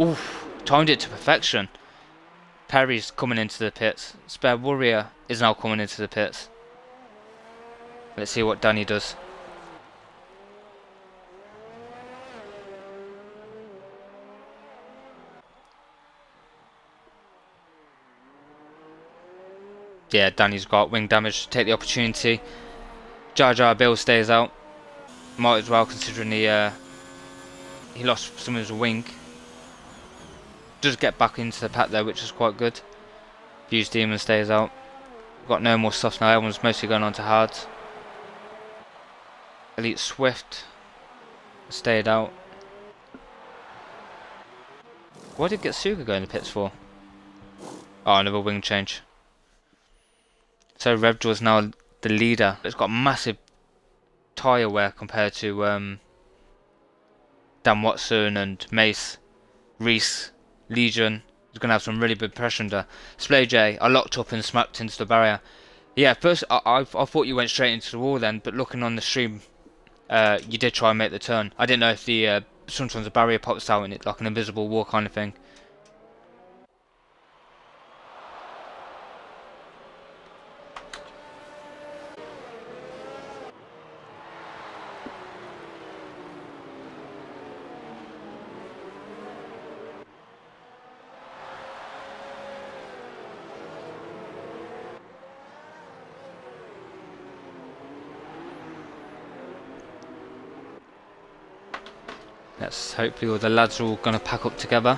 Speaker 1: Oof, timed it to perfection. Perry's coming into the pits. Spare Warrior is now coming into the pits. Let's see what Danny does. Yeah, Danny's got wing damage. Take the opportunity. Jar Jar Bill stays out. Might as well, considering he lost some of his wing. Does get back into the pack though, which is quite good. Fuse Demon stays out. Got no more stuff now. Everyone's mostly going on to hards. Elite Swift stayed out. What did Getsuga go in the pits for? Oh, another wing change. So Revjaw is now the leader. It's got massive tyre wear compared to Dan Watson and Mace. Reese, Legion is going to have some really big pressure under. Splay J are locked up and smacked into the barrier. Yeah, first I thought you went straight into the wall then, but looking on the stream, you did try and make the turn. I didn't know if the sometimes the barrier pops out in it like an invisible wall kind of thing. Let's hopefully all the lads are all going to pack up together.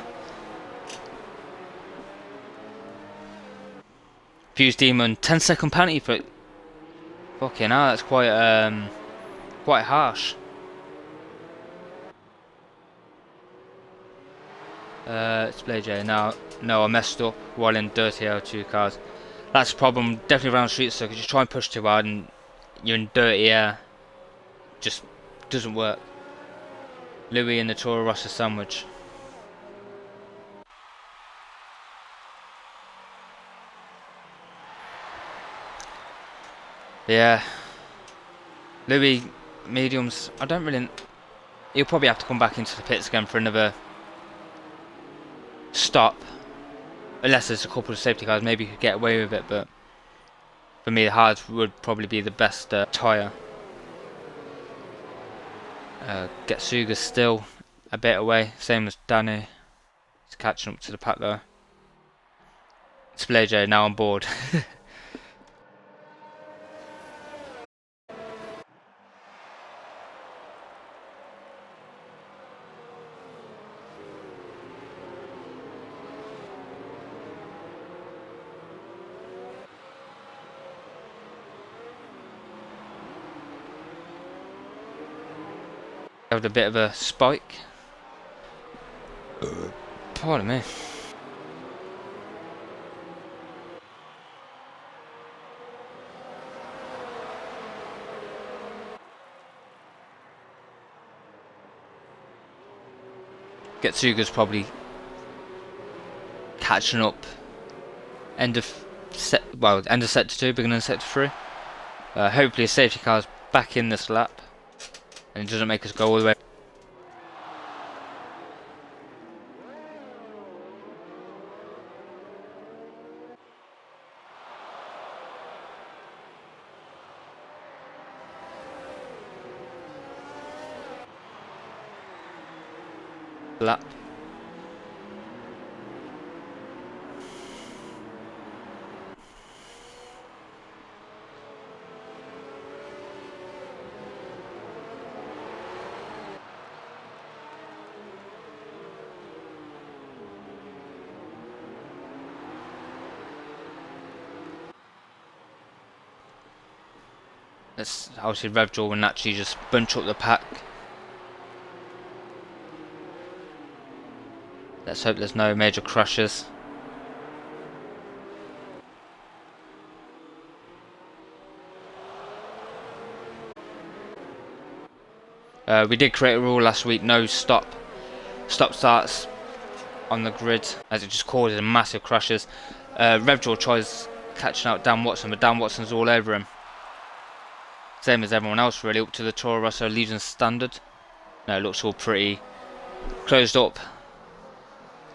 Speaker 1: Fuse Demon, 10-second penalty for it. Fucking hell, that's quite harsh. Display J. No, I messed up while in dirty L2 cars. That's the problem. Definitely around street circuits. You try and push too hard and you're in dirty air. Just doesn't work. Louis and the Toro Rosso sandwich. Yeah. Louis mediums. I don't really. He'll probably have to come back into the pits again for another stop. Unless there's a couple of safety cars, maybe you could get away with it. But for me, the hards would probably be the best tyre. Getsuga's still a bit away, same as Danny. He's catching up to the pack though. Splay J now on board. Had a bit of a spike. Pardon me. Getsuga's probably catching up. End of sector 2, beginning of sector 3. Hopefully a safety car's back in this lap and it doesn't make us go all the way. Lap. Let's obviously Revdraw will naturally just bunch up the pack. Let's hope there's no major crashes. We did create a rule last week, no stop starts on the grid, as it just causes massive crashes. Revdraw tries catching out Dan Watson, but Dan Watson's all over him. Same as everyone else really, up to the Toro Rosso Legion standard. No, it looks all pretty closed up.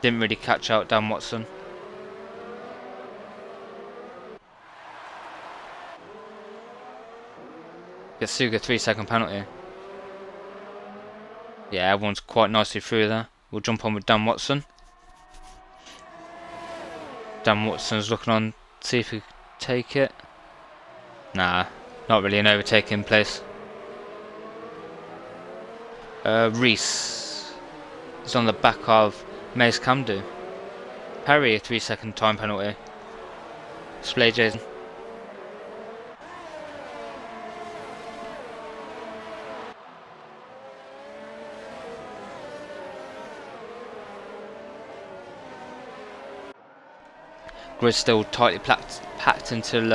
Speaker 1: Didn't really catch out Dan Watson. Getsuga 3-second penalty. Yeah, everyone's quite nicely through there. We'll jump on with Dan Watson. Dan Watson's looking on, see if he can take it. Nah, not really an overtaking place. Reese is on the back of Mace Camdu. Perry, a 3-second time penalty. Display Jason. Grid's still tightly packed until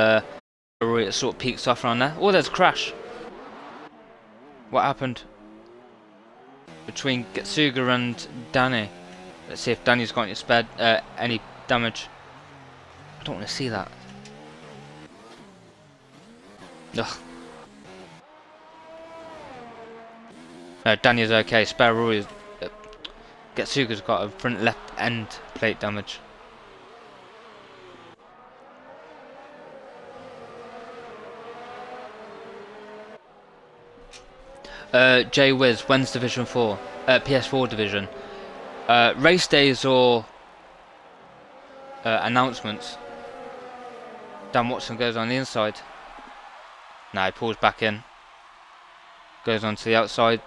Speaker 1: it sort of peaks off around there. Oh, there's a crash. What happened between Getsuga and Danny? Let's see if Danny's got any damage. I don't want to see that. Ugh. No, Danny's okay. Spare Rory. Getsuga's got a front left end plate damage. J Wiz, when's Division 4? PS4 Division. Race days or announcements. Dan Watson goes on the inside. Now he pulls back in. Goes on to the outside.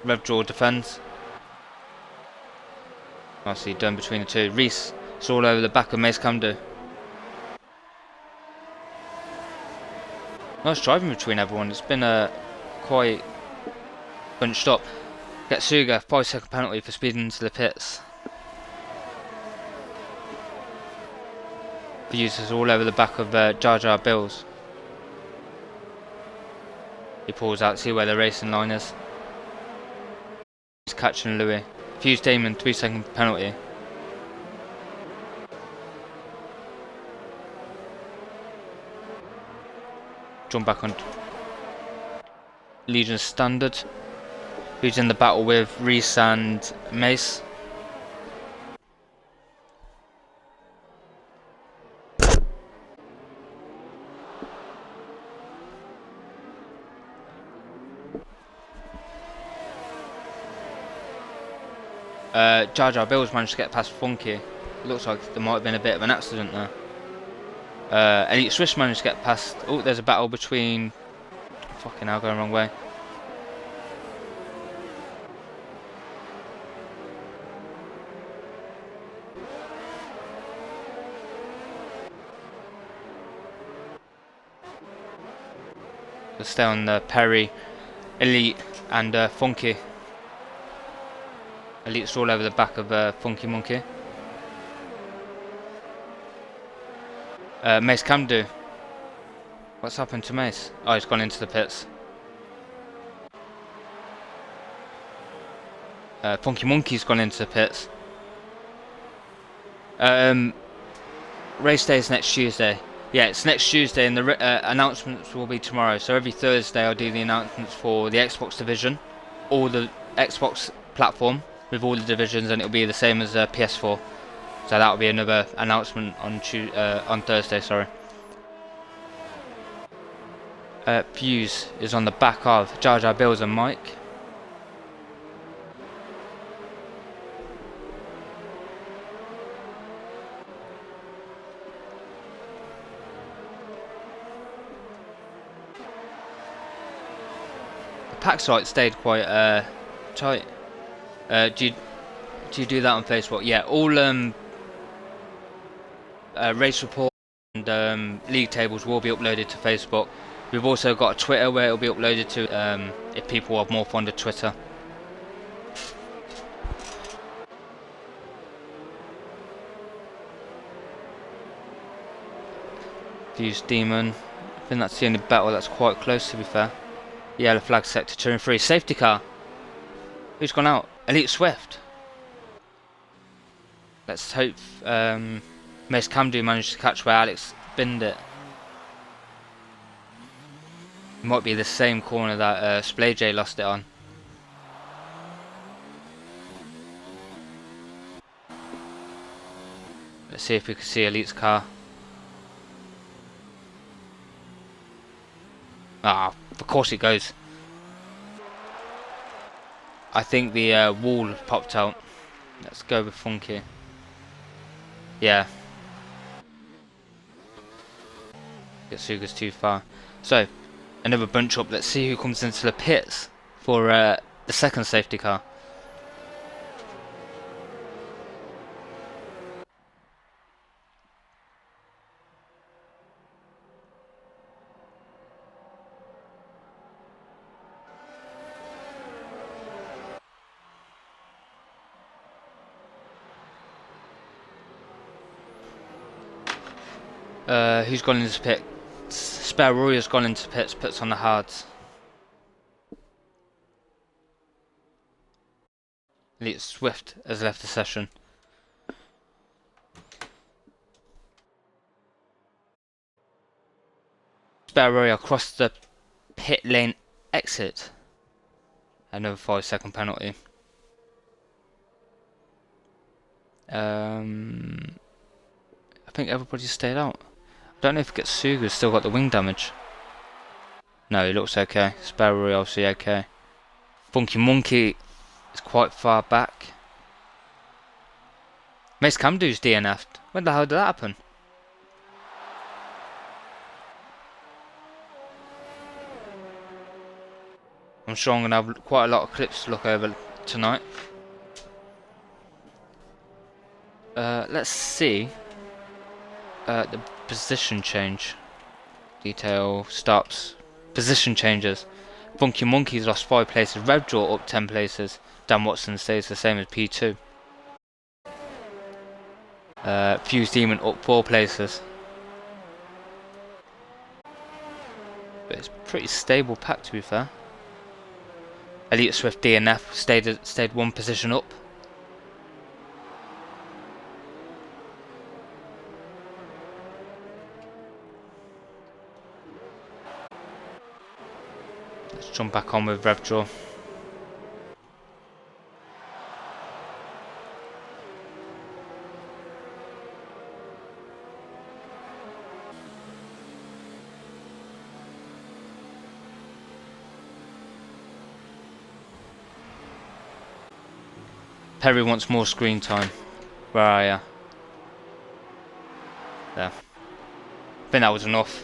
Speaker 1: Revdraw defends. Nicely done between the two. Reese, it's all over the back of Mace Camdu. Nice driving between everyone. It's been quite bunched up. Getsuga, 5-second penalty for speeding into the pits. The users all over the back of Jar Jar Bills. He pulls out to see where the racing line is. He's catching Louis. Fuse Damon, 3-second penalty. Jump back on Legion standard. Who's in the battle with Reese and Mace. Jar Jar Bills managed to get past Funky. It looks like there might have been a bit of an accident there. Elite Swiss managed to get past. Oh, there's a battle between. Fucking hell, going the wrong way. Let's stay on Perry, Elite, and Funky. Elite's all over the back of Funky Monkey. Mace Camdu. What's happened to Mace? Oh, he's gone into the pits. Funky Monkey's gone into the pits. Race day is next Tuesday. Yeah, it's next Tuesday, and the announcements will be tomorrow. So every Thursday I'll do the announcements for the Xbox division, all the Xbox platform with all the divisions, and it'll be the same as PS4. So that'll be another announcement on Thursday. Sorry. Fuse is on the back of Jar Jar Bills and Mike. Pack site stayed quite tight. Do you do that on Facebook? Yeah, all race report and league tables will be uploaded to Facebook. We've also got a Twitter where it'll be uploaded to if people are more fond of Twitter. Fuse Demon. I think that's the only battle that's quite close, to be fair. Yellow flag sector 2 and 3. Safety car. Who's gone out? Elite Swift. Let's hope Mace Camdo managed to catch where Alex binned it. It might be the same corner that Splay J lost it on. Let's see if we can see Elite's car. Ah, of course it goes. I think the wall popped out. Let's go with Funky. Yeah. Yatsuga's too far. So, another bunch up. Let's see who comes into the pits for the second safety car. Who's gone into pit? Spare Warrior's gone into pits, puts on the hards. Elite Swift has left the session. Spare Warrior crossed the pit lane exit. Another 5-second penalty. I think everybody stayed out. I don't know if Getsuga's still got the wing damage. No, he looks okay. Spare Warrior obviously okay. Funky Monkey is quite far back. Mace Camdo's DNF'd. When the hell did that happen? I'm sure I'm going to have quite a lot of clips to look over tonight. Let's see. The position change. Detail, stops. Position changes. Funky Monkey's lost 5 places. Revdraw up 10 places. Dan Watson stays the same as P2. Fuse Demon up 4 places. But it's a pretty stable pack, to be fair. Elite Swift DNF stayed 1 position up. Let's jump back on with Revdraw. Perry wants more screen time. Where are ya? There. I think that was enough.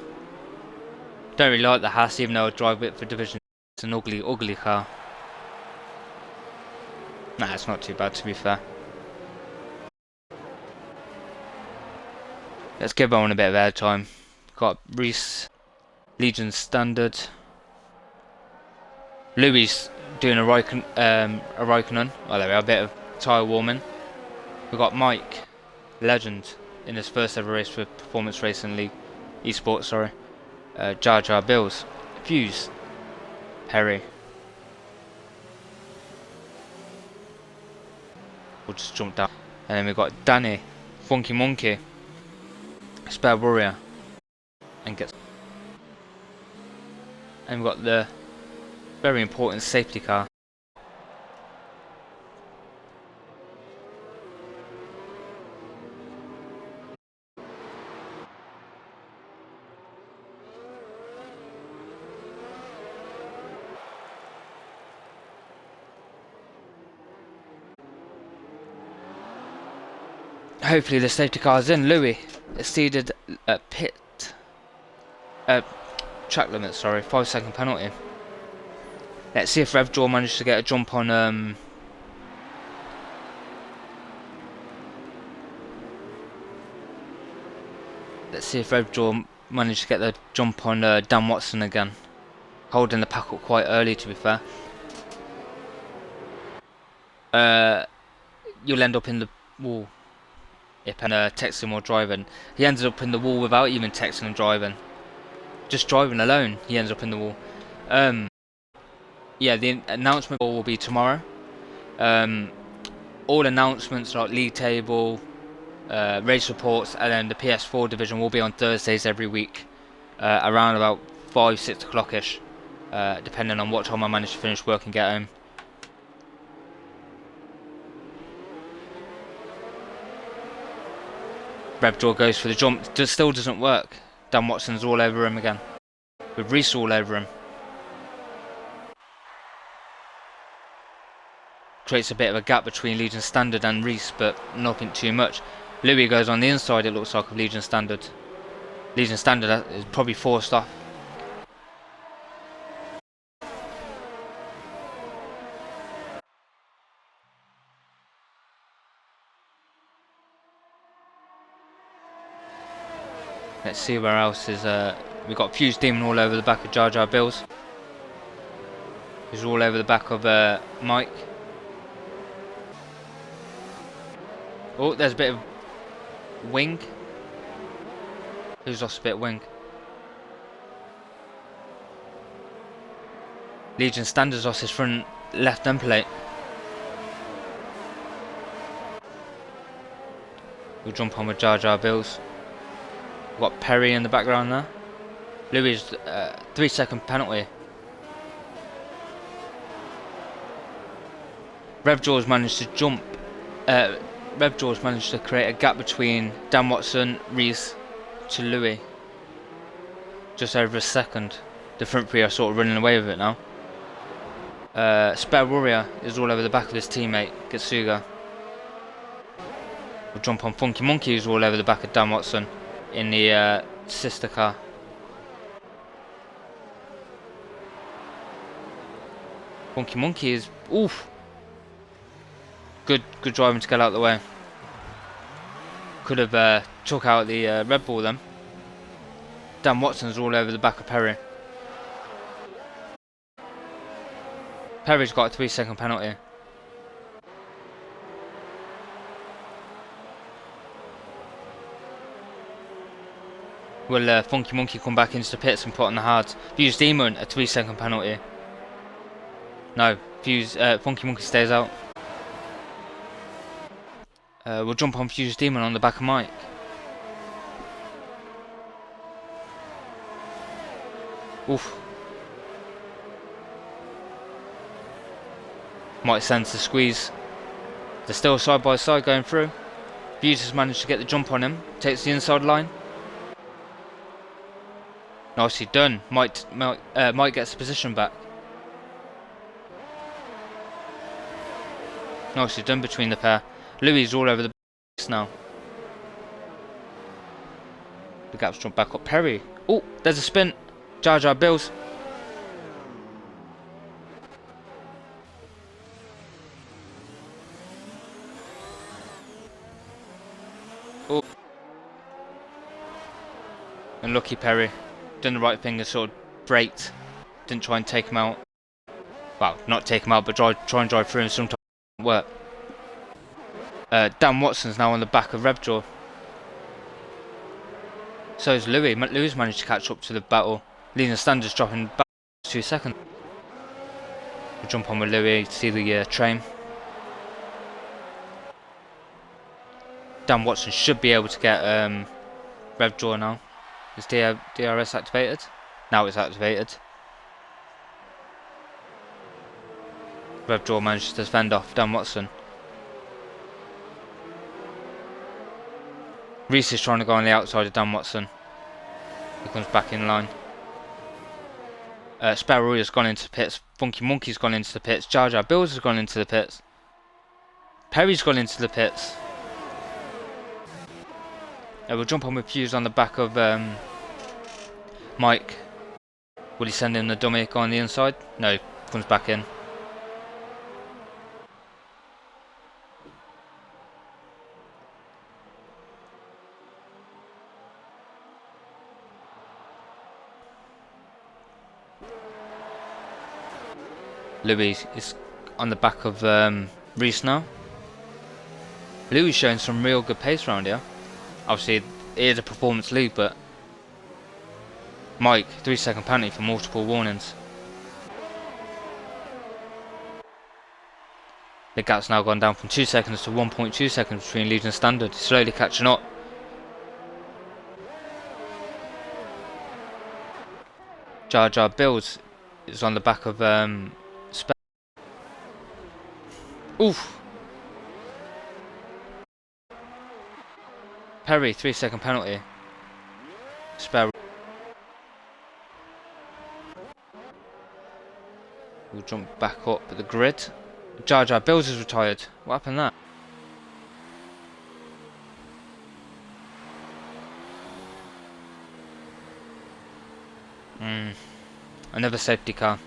Speaker 1: Don't really like the Haas, even though I drive it for Division. It's an ugly, ugly car. Nah, it's not too bad, to be fair. Let's give Owen a bit of airtime. Got Reese, Legion Standard. Louis doing a Raikkonen. Well, there we are, a bit of tyre warming. We've got Mike, legend, in his first ever race for Performance Racing League, Esports, sorry. Jar Jar Bills, Fuse, Perry. We'll just jump down. And then we've got Danny, Funky Monkey, Spare Warrior, and we've got the very important safety car. Hopefully the safety car is in. Louis exceeded track limit, sorry, 5-second penalty. Let's see if Revjaw managed to get a jump on let's see if Revjaw managed to get the jump on Dan Watson again. Holding the pack up quite early, to be fair. You'll end up in the wall if texting or driving. He ended up in the wall without even texting and driving. Just driving alone, he ends up in the wall. Yeah, the announcement will be tomorrow. All announcements like league table, race reports, and then the PS4 division will be on Thursdays every week, around about 5-6 o'clock ish, depending on what time I manage to finish work and get home. Revjaw goes for the jump, still doesn't work. Dan Watson's all over him again, with Reese all over him. Creates a bit of a gap between Legion Standard and Reese, but nothing too much. Louis goes on the inside, it looks like, of Legion Standard. Legion Standard is probably forced off. Let's see where else is. We've got Fuse Demon all over the back of Jar Jar Bills. He's all over the back of Mike. Oh, there's a bit of wing. Who's lost a bit of wing? Legion Standard's lost his front left end plate. We'll jump on with Jar Jar Bills. We've got Perry in the background there. Louis' 3-second penalty. Revjaw's managed to jump. Revjaw's managed to create a gap between Dan Watson, Reese to Louis. Just over a second. The front three are sort of running away with it now. Spare Warrior is all over the back of his teammate, Getsuga. We'll jump on Funky Monkey, who's all over the back of Dan Watson in the sister car. Funky Monkey is oof. Good driving to get out of the way. Could have took out the Red Bull then. Dan Watson's all over the back of Perry. Perry's got a 3-second penalty. Will Funky Monkey come back into the pits and put on the hards? Fuse Demon, a 3-second penalty. No, Funky Monkey stays out. We'll jump on Fuse Demon on the back of Mike. Oof. Mike sends the squeeze. They're still side by side going through. Fuse has managed to get the jump on him. Takes the inside line. Nicely done. Mike gets the position back. Nicely done between the pair. Louis is all over the place now. The gap's jumped back up. Perry. Oh, there's a spin. Jar Jar Bills. Oh. Unlucky Perry. Done the right thing and sort of braked. Didn't try and take him out. Well, not take him out, but try and drive through him. Sometimes it doesn't work. Dan Watson's now on the back of Revjaw. So is Louis. Louis managed to catch up to the battle. Legion Standard's dropping back 2 seconds. We'll jump on with Louis to see the train. Dan Watson should be able to get rev draw now. Is DRS activated? Now it's activated. Rev draw managed to fend off Dan Watson. Reese is trying to go on the outside of Dan Watson. He comes back in line. Sparrow has gone into the pits. Funky Monkey's gone into the pits. Jar Jar Bills has gone into the pits. Perry's gone into the pits. We'll jump on with Fuse on the back of Mike. Will he send in the dummy guy on the inside? No, he comes back in. Louis is on the back of Reese now. Louis showing some real good pace around here. Obviously, it is a performance league, but Mike, 3-second penalty for multiple warnings. The gap's now gone down from 2 seconds to 1.2 seconds between lead and standard. Slowly catching up. Jar Jar Bills is on the back of Oof! Perry, 3-second penalty. Sparrow. We'll jump back up at the grid. Jar Jar Bills is retired. What happened there? Another safety car.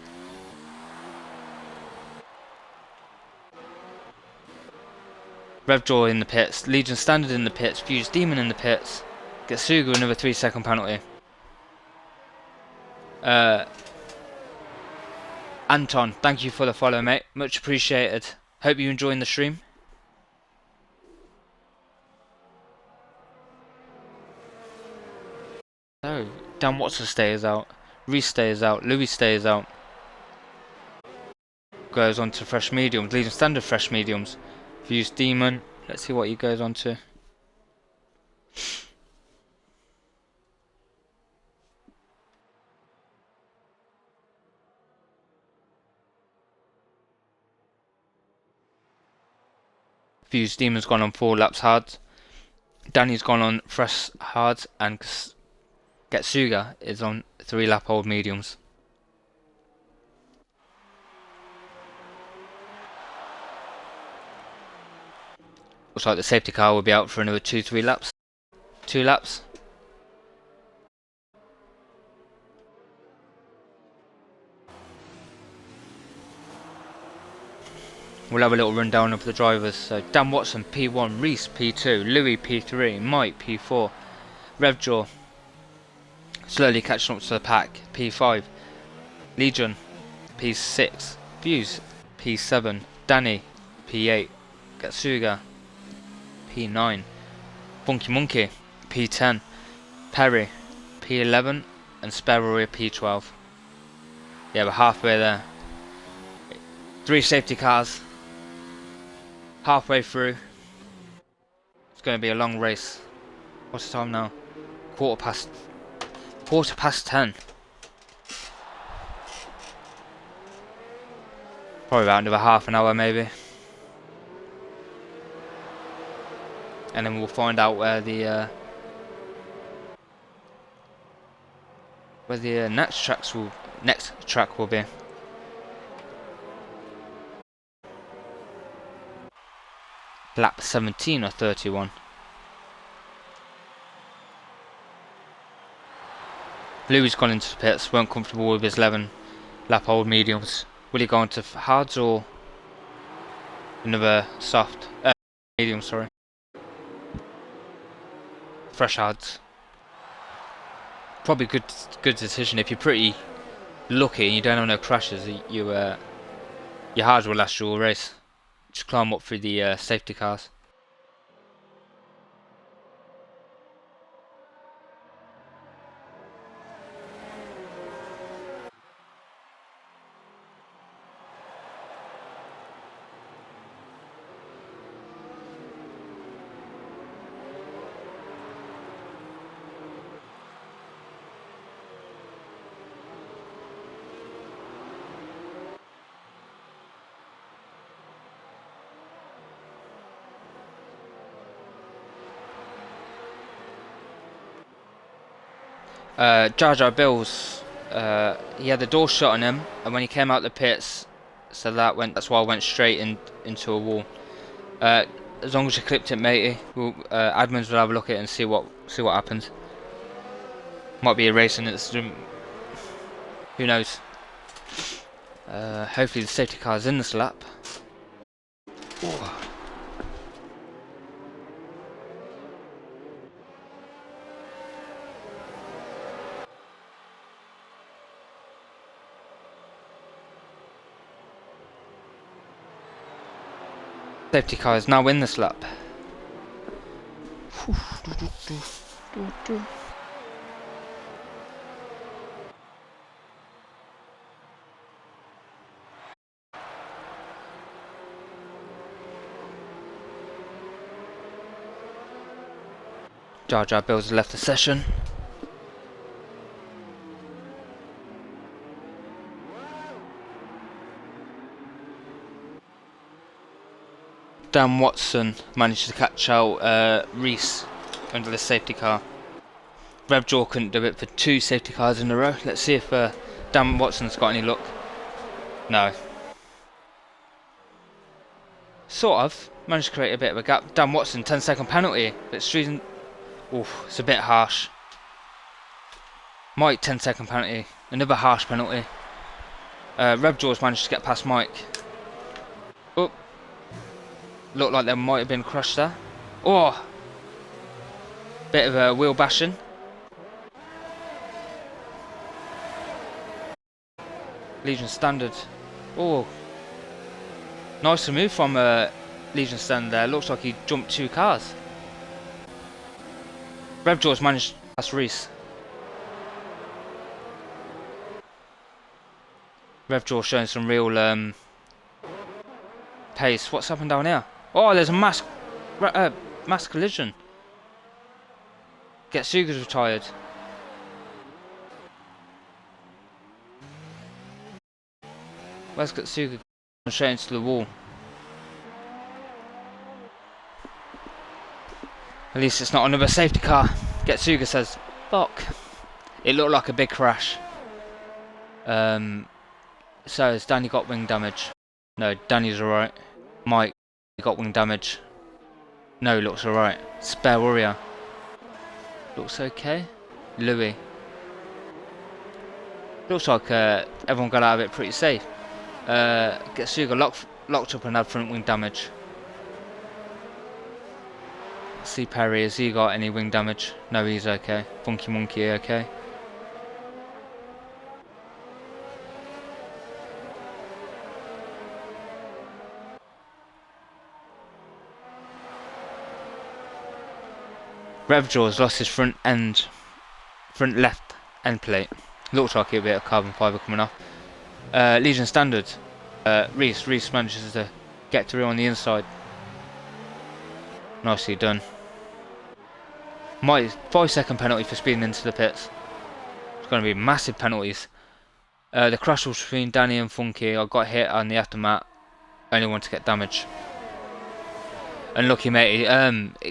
Speaker 1: Revjaw in the pits, Legion Standard in the pits, Fuse Demon in the pits, Getsuga another 3-second penalty. Anton, thank you for the follow, mate, much appreciated. Hope you're enjoying the stream. So, Dan Watson stays out, Reese stays out, Louis stays out. Goes on to fresh mediums, Legion Standard fresh mediums. Fuse Demon, let's see what he goes on to. Fuse Demon's gone on 4 laps hard. Danny's gone on fresh hard, and Getsuga is on 3 lap old mediums. Looks like the safety car will be out for another 2-3 laps. 2 laps. We'll have a little rundown of the drivers. So Dan Watson P1, Reese P2, Louis P3, Mike P4, Revjaw slowly catching up to the pack P5, Legion P6, Fuse P7, Danny P8, Getsuga P9, Funky Monkey P10, Perry P11 and Sparrow P12. Yeah, we're halfway there. 3 safety cars. Halfway through. It's going to be a long race. What's the time now? Quarter past 10. Probably about another half an hour maybe. And then we'll find out where the next track will be. Lap 17 or 31. Louis gone into the pits, weren't comfortable with his 11 lap old mediums. Will he go into hards or another soft medium, sorry. Fresh hards. Probably good decision if you're pretty lucky and you don't have no crashes. Your hards will last you all race. Just climb up through the safety cars. Jar Jar Bills, he had the door shut on him, and when he came out the pits, so that's why I went straight into a wall. As long as you clipped it, matey, admins will have a look at it and see what happens. Might be a racing incident. Who knows? Hopefully the safety car is in this lap. Ooh. Safety car is now in this lap. Jar Jar Bills left the session. Dan Watson managed to catch out Reese under the safety car. Revjaw couldn't do it for 2 safety cars in a row. Let's see if Dan Watson's got any luck. No. Sort of. Managed to create a bit of a gap. Dan Watson, 10-second penalty. But Streeton... Oof, it's a bit harsh. Mike, 10-second penalty. Another harsh penalty. Revjaw's managed to get past Mike. Oh. Looked like there might have been a crash there. Oh! Bit of a wheel bashing. Legion Standard. Oh. Nice to move from Legion Standard there. Looks like he jumped 2 cars. Revjaw's managed to pass Reese. Revjaw showing some real pace. What's happened down here? Oh, there's a mass collision. Getsuga's retired. Where's Getsuga? Straight into the wall. At least it's not another safety car. Getsuga says, fuck. It looked like a big crash. So has Danny got wing damage? No, Danny's alright. Mike got wing damage. No, looks alright. Spare Warrior. Looks okay. Louis. Looks like everyone got out of it pretty safe. Getsuga locked up and had front wing damage. Let's see Perry, has he got any wing damage? No, he's okay. Funky Monkey, okay. Revjaw's lost his front left end plate. Looks like a bit of carbon fibre coming off. Legion Standard. Reese manages to get through on the inside. Nicely done. My 5-second penalty for speeding into the pits. It's going to be massive penalties. The crash was between Danny and Funky. I got hit on the aftermath. Only one to get damage. Unlucky matey.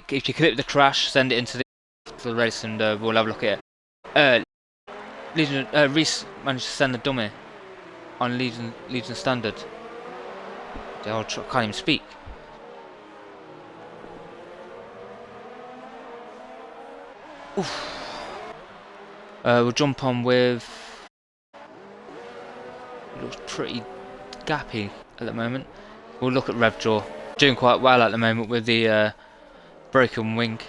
Speaker 1: If you clip the crash, send it into the race and we'll have a look at it. Reese managed to send the dummy on Legion Standard. I can't even speak. Oof. We'll jump on with... It looks pretty gappy at the moment. We'll look at Revjaw. Doing quite well at the moment with the broken wing.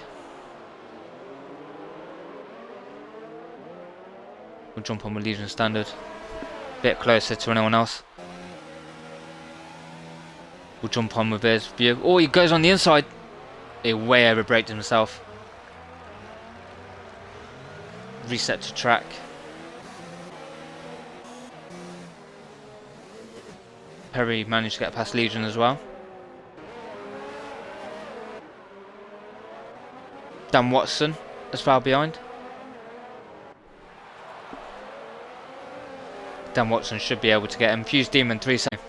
Speaker 1: We'll jump on with Legion Standard. Bit closer to anyone else. We'll jump on with his view. Oh, he goes on the inside. He way over braked himself. Reset to track. Perry managed to get past Legion as well. Dan Watson as far behind. Dan Watson should be able to get him. Fuse Demon 3 seconds.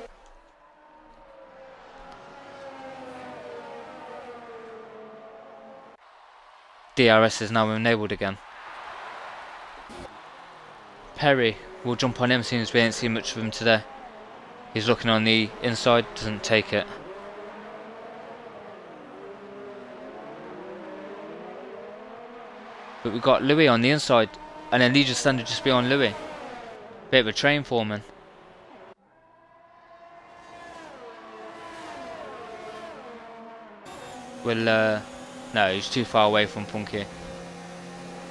Speaker 1: DRS is now enabled again. Perry, we'll jump on him, seeing as we ain't seen much of him today. He's looking on the inside, doesn't take it. But we've got Louis on the inside, and then Legion Standard just beyond Louis. Bit of a train foreman. No, he's too far away from Funky.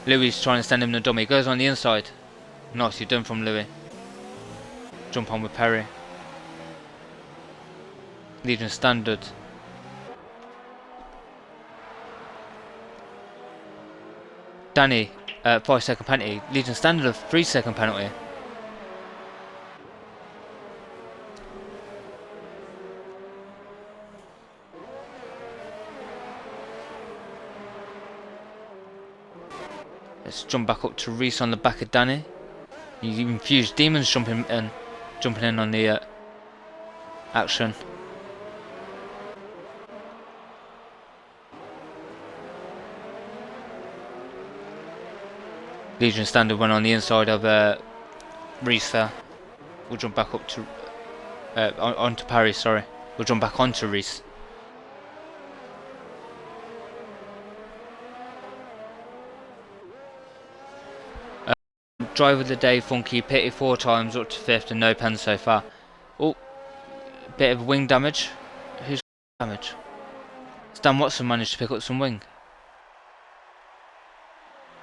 Speaker 1: Louis is trying to send him the dummy. He goes on the inside. Nicely done from Louis. Jump on with Perry. Legion Standard. Danny, 5-second penalty. Legion Standard of 3-second penalty. Let's jump back up to Reese on the back of Danny. You infused demons jumping in on the action. Legion Standard went on the inside of Reese there. We'll jump back up to onto Parry. Sorry, we'll jump back onto Reese. Driver of the day, Funky, pity 4 times, up to 5th and no pens so far. Oh, bit of wing damage. Who's damage? Dan Watson managed to pick up some wing.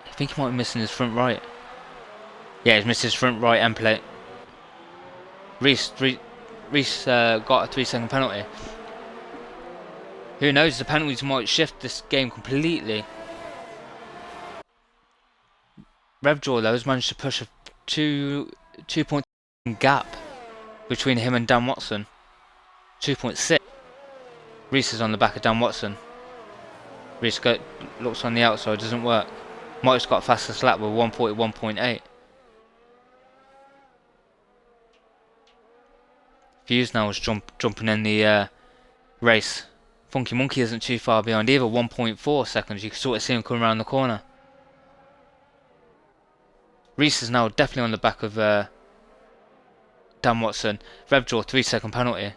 Speaker 1: I think he might be missing his front right. Yeah, he's missed his front right end plate. Reese got a 3-second penalty. Who knows, the penalties might shift this game completely. Revjaw though has managed to push a 2.2 gap between him and Dan Watson. 2.6. Reese is on the back of Dan Watson. Reese looks on the outside, doesn't work. Mike's got fastest lap with 141.8. Fuse now is jumping in the race. Funky Monkey isn't too far behind either, 1.4 seconds. You can sort of see him coming around the corner. Reese is now definitely on the back of Dan Watson. Revjaw 3-second penalty.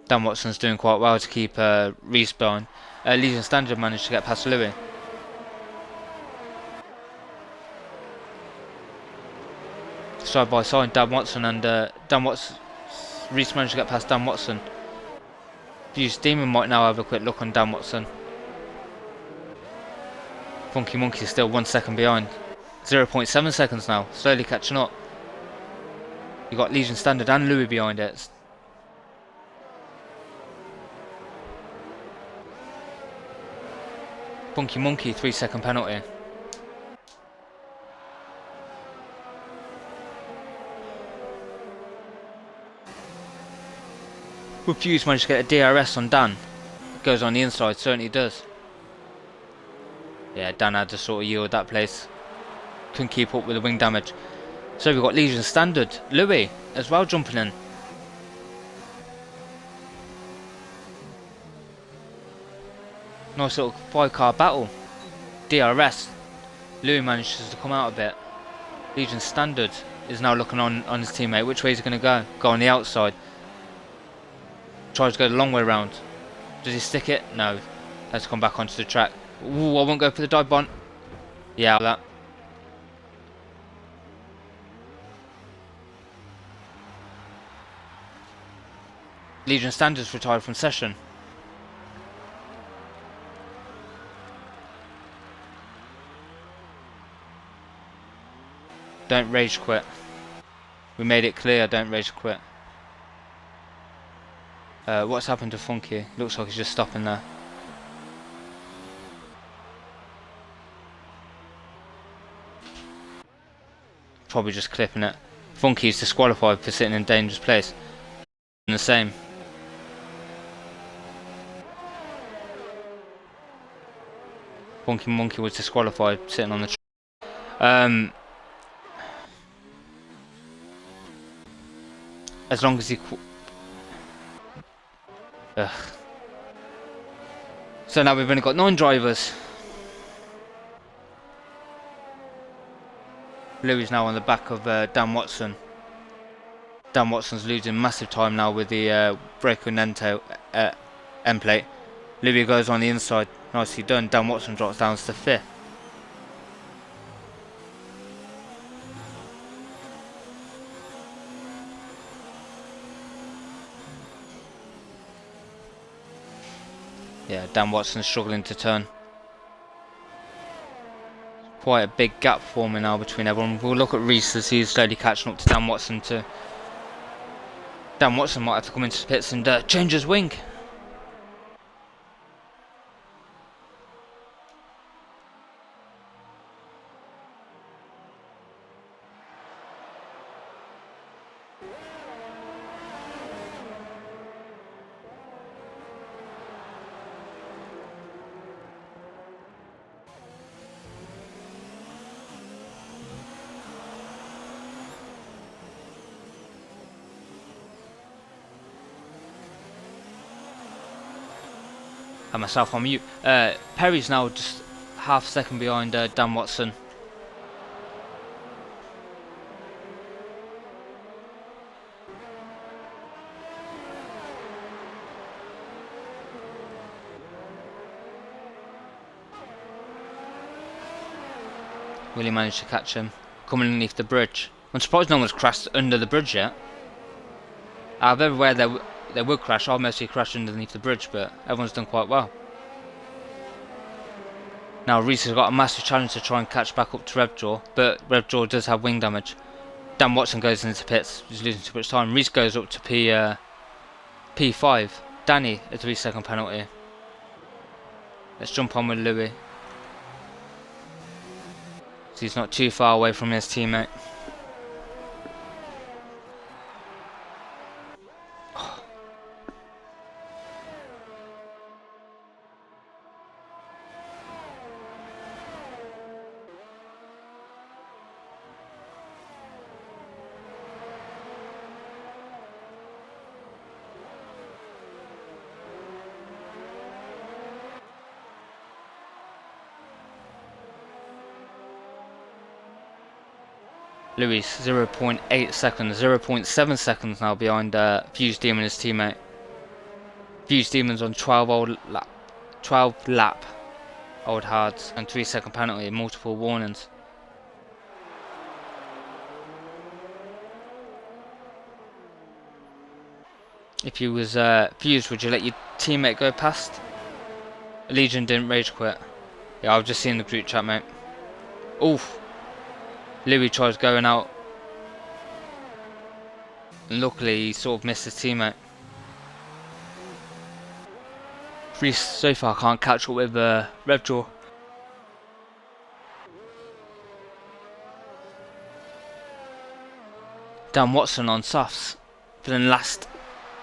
Speaker 1: Dan Watson's doing quite well to keep Reese behind. Legion Standard managed to get past Louis. Side by side, Dan Watson and Reese managed to get past Dan Watson. Fuse Demon might now have a quick look on Dan Watson. Funky Monkey is still 1 second behind. 0.7 seconds now, slowly catching up. You got Legion Standard and Louis behind it. Funky Monkey 3-second penalty. Will Fuse managed to get a DRS on Dan? It goes on the inside, certainly does. Yeah, Dan had to sort of yield that place. Couldn't keep up with the wing damage. So we've got Legion Standard. Louis as well jumping in. Nice little 5-car battle. DRS. Louis manages to come out a bit. Legion Standard is now looking on his teammate. Which way is he going to go? Go on the outside. Tries to go the long way round. Does he stick it? No. Let's come back onto the track. Ooh, I won't go for the dive bomb. Yeah, that. Legion Standards retired from session. Don't rage quit. We made it clear, don't rage quit. What's happened to Funky? Looks like he's just stopping there. Probably just clipping it. Funky's disqualified for sitting in a dangerous place. And the same. Funky Monkey was disqualified sitting on the track. As long as he So now we've only got 9 drivers. Louis now on the back of Dan Watson. Dan Watson's losing massive time now with the brake and end plate. Louis goes on the inside, nicely done. Dan Watson drops down to 5th. Yeah, Dan Watson's struggling to turn. Quite a big gap forming now between everyone. We'll look at Reese as he's slowly catching up to Dan Watson too. Dan Watson might have to come into the pits and change his wing. And myself on mute. Perry's now just half a second behind Dan Watson. Will he manage to catch him? Coming underneath the bridge. I'm surprised no one's crashed under the bridge yet. Out of everywhere they would crash, I've mostly crashed underneath the bridge, but everyone's done quite well. Now Reese has got a massive challenge to try and catch back up to Revjaw, but Revjaw does have wing damage. Dan Watson goes into pits, he's losing too much time. Reese goes up to P5. Danny, a 3-second penalty. Let's jump on with Louis. So he's not too far away from his teammate. Louis 0.8 seconds, 0.7 seconds now behind Fuse Demon and his teammate. Fuse Demon's on 12 lap old hards and 3-second penalty, multiple warnings. If you was Fuse, would you let your teammate go past? Legion didn't rage quit. Yeah, I've just seen the group chat, mate. Oof. Louis tries going out, and luckily he sort of missed his teammate. Reese so far can't catch up with Revjaw. Dan Watson on softs for the last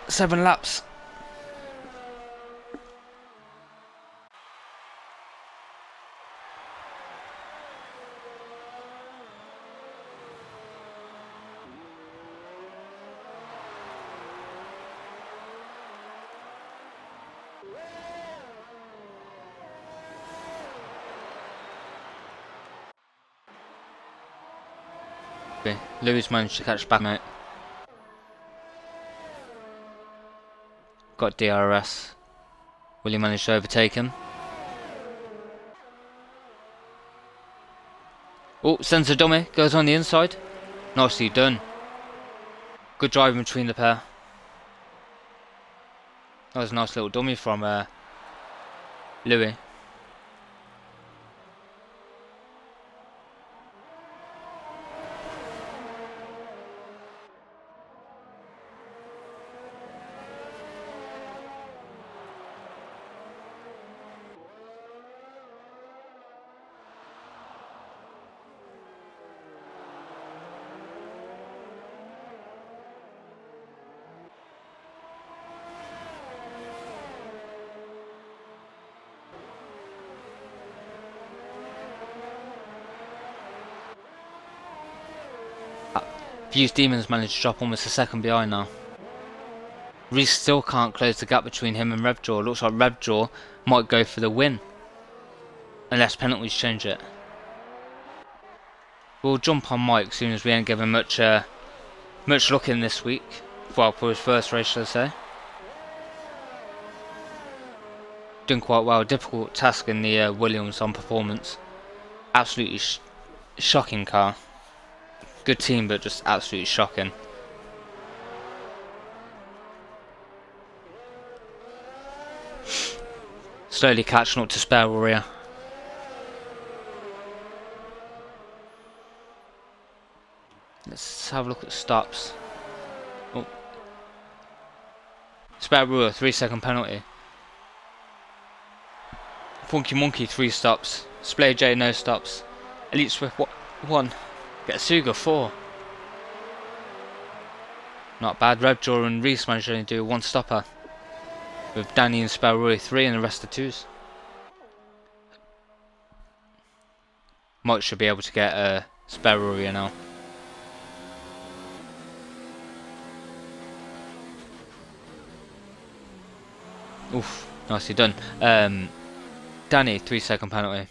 Speaker 1: 7 laps. Louis managed to catch back, mate. Got DRS. Will he manage to overtake him? Oh, sends a dummy, goes on the inside. Nicely done. Good driving between the pair. That was a nice little dummy from Louis. Fuse Demons managed to drop almost a second behind now. Reese still can't close the gap between him and Revjaw. Looks like Revjaw might go for the win. Unless penalties change it. We'll jump on Mike as soon as we ain't given much luck in this week. Well, for his first race, should I say. Doing quite well. Difficult task in the Williams on performance. Absolutely shocking car. Good team, but just absolutely shocking. Slowly catching up to Spare Warrior. Let's have a look at stops. Oh. Spare Warrior, 3-second penalty. Funky Monkey, 3 stops. Splay J, no stops. Elite Swift, 1. Getsuga, 4. Not bad. Revjaw and Reese managed to only do 1 stopper. With Danny and Spare Warrior 3 and the rest are 2s. Mike should be able to get a Spare Warrior now. Oof, nicely done. Danny, 3-second penalty.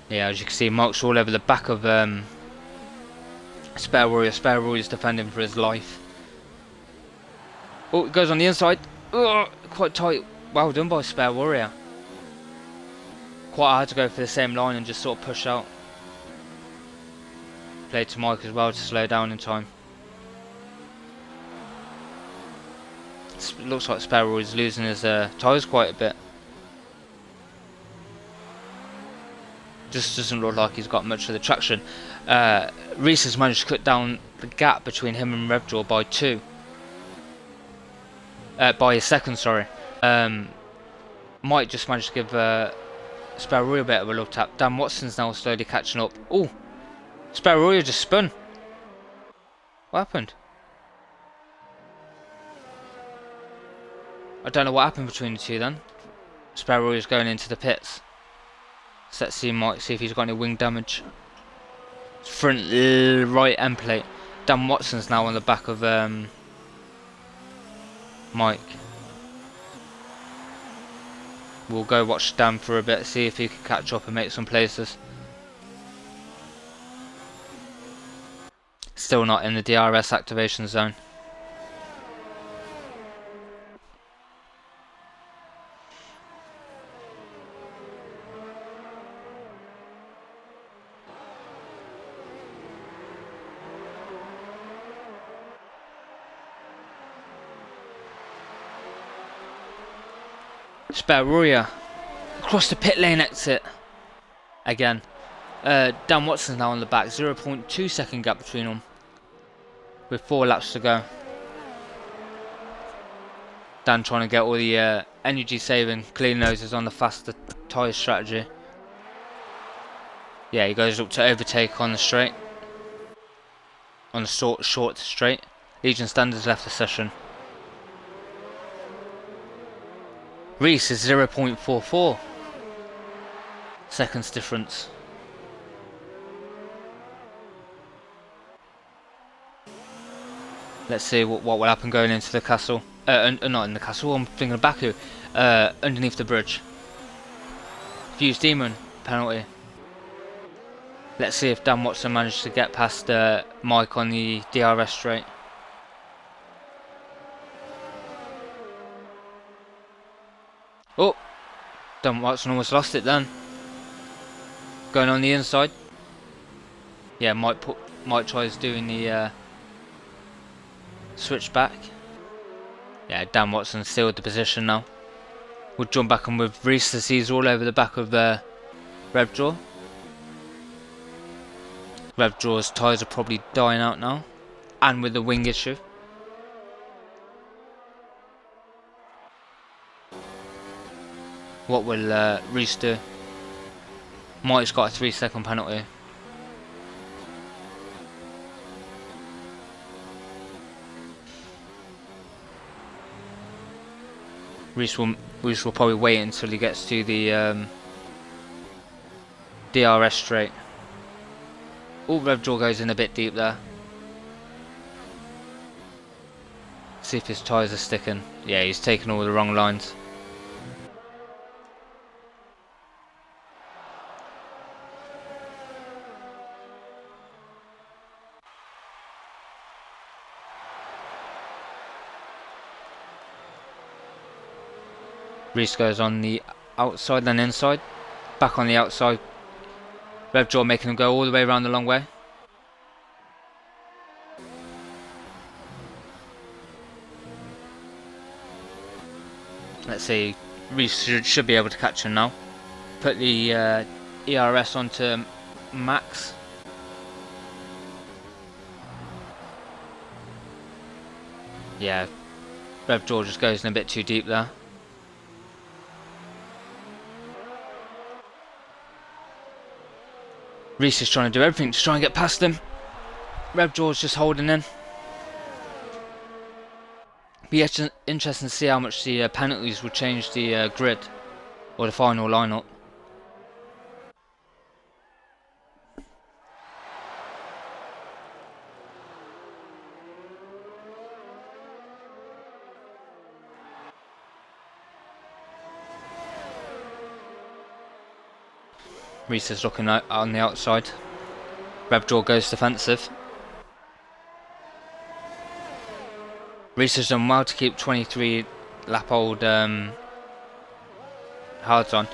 Speaker 1: Yeah, as you can see, Mike's all over the back of Spare Warrior. Spare Warrior's defending for his life. Oh, it goes on the inside. Ugh, quite tight. Well done by Spare Warrior. Quite hard to go for the same line and just sort of push out. Played to Mike as well to slow down in time. It looks like Spare Warrior's losing his tyres quite a bit. Just doesn't look like he's got much of the traction. Reese has managed to cut down the gap between him and Revjaw by 2. By a second, sorry. Might just manage to give Spare Warrior a bit of a love tap. Dan Watson's now slowly catching up. Oh, Spare Warrior just spun. What happened? I don't know what happened between the two then. Spare Warrior's going into the pits. So let's see Mike, see if he's got any wing damage. Front right end plate. Dan Watson's now on the back of Mike. We'll go watch Dan for a bit, see if he can catch up and make some places. Still not in the DRS activation zone. Spare Warrior across the pit lane exit again. Dan Watson's now on the back, 0.2 second gap between them with 4 laps to go. Dan trying to get all the energy saving clean noses on the faster tyre strategy. Yeah, he goes up to overtake on the straight, on the short straight. Legion Standards left the session. Reese is 0.44 seconds difference. Let's see what will happen going into the castle. Not in the castle, I'm thinking of Baku. Underneath the bridge. Fuse Demon penalty. Let's see if Dan Watson managed to get past Mike on the DRS straight. Oh, Dan Watson almost lost it then. Going on the inside. Yeah, Mike tries doing the switch back. Yeah, Dan Watson sealed the position now. We'll jump back on with Reese as he's all over the back of Revjaw. Revjaw's tyres are probably dying out now, and with the wing issue. What will Reese do? Mike's got a 3-second penalty. Reese will probably wait until he gets to the DRS straight. Oh, Revjaw goes in a bit deep there. See if his tyres are sticking. Yeah, he's taking all the wrong lines. Reese goes on the outside then inside. Back on the outside. Revjaw making him go all the way around the long way. Let's see. Reese should be able to catch him now. Put the ERS onto max. Yeah, Revjaw just goes in a bit too deep there. Reese is trying to do everything to try and get past him. Revjaw's just holding in. Be interesting to see how much the penalties will change the grid or the final lineup. Reese is looking out on the outside. Revjaw goes defensive. Reese has done well to keep 23 lap old hards on.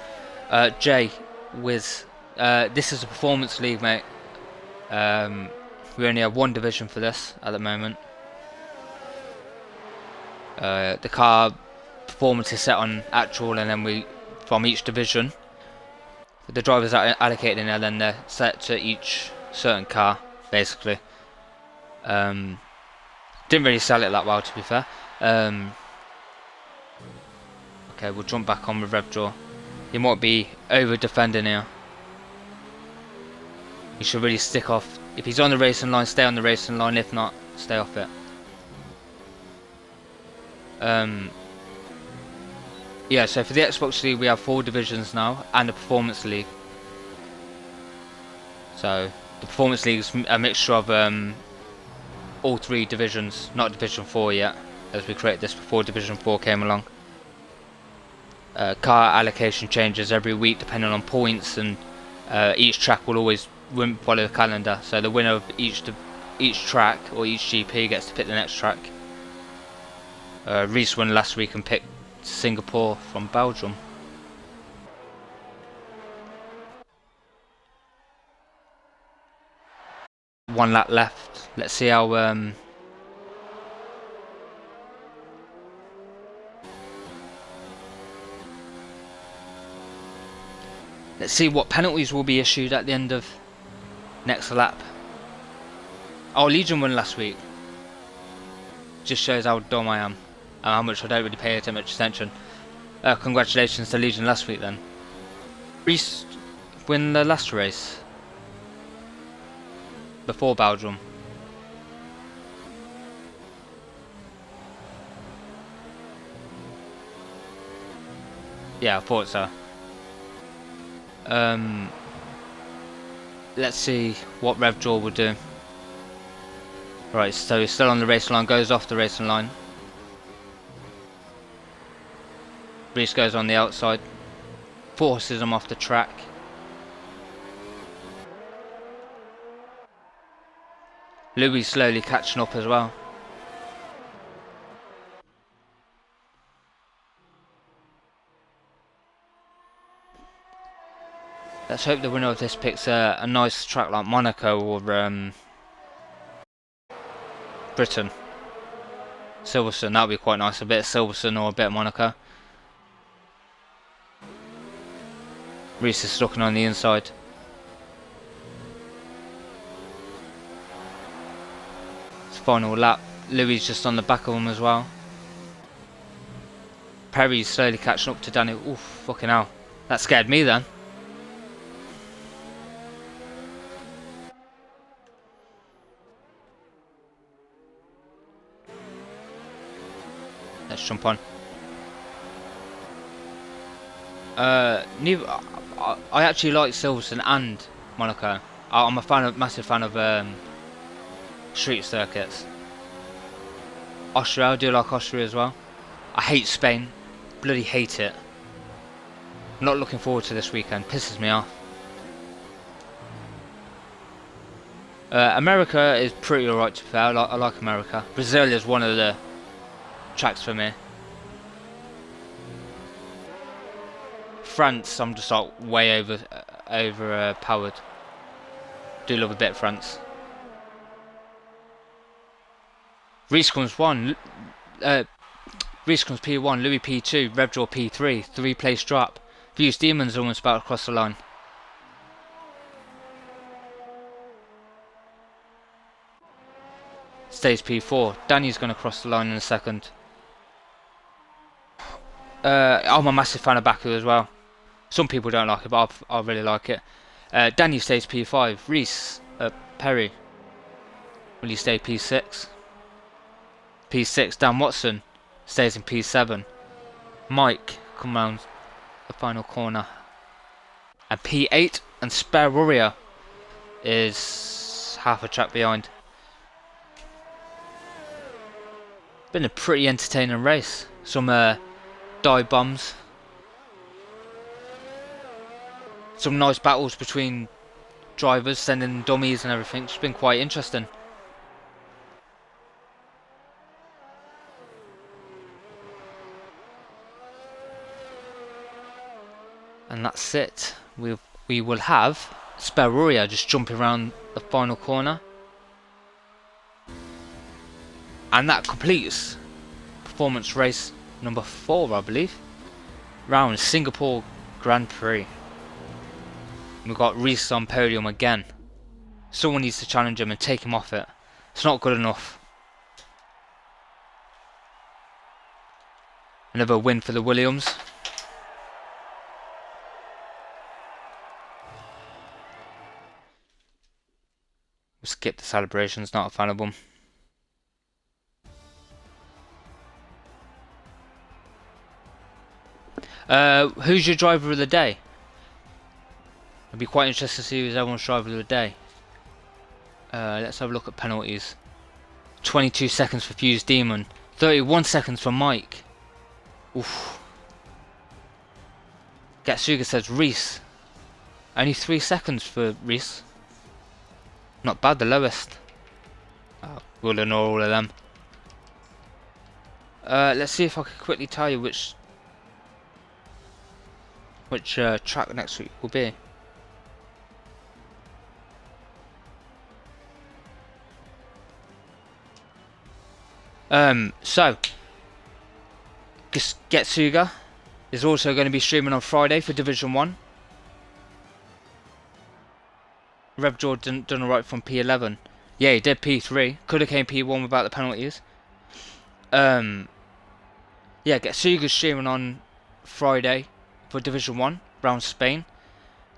Speaker 1: Jay, with this is a performance league, mate. We only have one division for this at the moment. The car performance is set on actual, and then from each division, the drivers are allocated in there, then they're set to each certain car, basically. Didn't really sell it that well, to be fair. Okay, we'll jump back on with Revjaw. He might be over defending here. He should really stick off. If he's on the racing line, stay on the racing line. If not, stay off it. Yeah, so for the Xbox League we have 4 divisions now, and the Performance League. So the Performance League is a mixture of all 3 divisions, not Division 4 yet, as we created this before Division 4 came along. Car allocation changes every week depending on points, and each track will always follow the calendar. So the winner of each track or each GP gets to pick the next track. Reese won last week and picked Singapore from Belgium. One lap left. Let's see how let's see what penalties will be issued at the end of next lap. Oh, Legion won last week. Just shows how dumb I am and how much I don't really pay too much attention. Congratulations to Legion last week then. Reese win the last race before Belgium. Yeah, I thought so. Let's see what Revjaw will do. Right, so he's still on the racing line, goes off the racing line. Reese goes on the outside, forces him off the track. Louis slowly catching up as well. Let's hope the winner of this picks a nice track like Monaco or Britain. Silverstone, that would be quite nice. A bit of Silverstone or a bit of Monaco. Reese is looking on the inside. It's final lap. Louis just on the back of him as well. Perry's slowly catching up to Danny. Oof, fucking hell. That scared me then. Let's jump on. Neither. I actually like Silverstone and Monaco. I'm a massive fan of street circuits. Austria, I do like Austria as well. I hate Spain, bloody hate it. Not looking forward to this weekend, pisses me off. America is pretty alright to be fair, I like America. Brazil is one of the tracks for me. France, I'm just like way overpowered. Do love a bit of France. Reese comes P1, Louis P2, Revdraw P3, 3-place drop. Views Demons almost about to cross the line. Stays P4. Danny's going to cross the line in a second. I'm a massive fan of Baku as well. Some people don't like it, but I really like it. Danny stays P5. Reese, Perry, will he stay P6? P6. Dan Watson stays in P7. Mike come round the final corner. And P8 and Spare Warrior is half a track behind. Been a pretty entertaining race. Some dive bombs. Some nice battles between drivers, sending dummies and everything. It's been quite interesting. And that's it. We will have Sperruria just jumping around the final corner. And that completes performance race number 4, I believe. Round Singapore Grand Prix. We've got Reese on podium again. Someone needs to challenge him and take him off it. It's not good enough. Another win for the Williams. We'll skip the celebrations, not a fan of them. Who's your driver of the day? It'd be quite interesting to see who's everyone's driver of the day. Let's have a look at penalties. 22 seconds for Fuse Demon. 31 seconds for Mike. Oof. Getsuga says Reese. Only 3 seconds for Reese. Not bad, the lowest. We'll ignore all of them. Let's see if I can quickly tell you which track next week will be. So Getsuga is also going to be streaming on Friday for Division 1. Revdraw done alright from P11. Yeah, he did P3. Could have came P1 without the penalties. Yeah, Getsuga's streaming on Friday for Division 1, round Spain.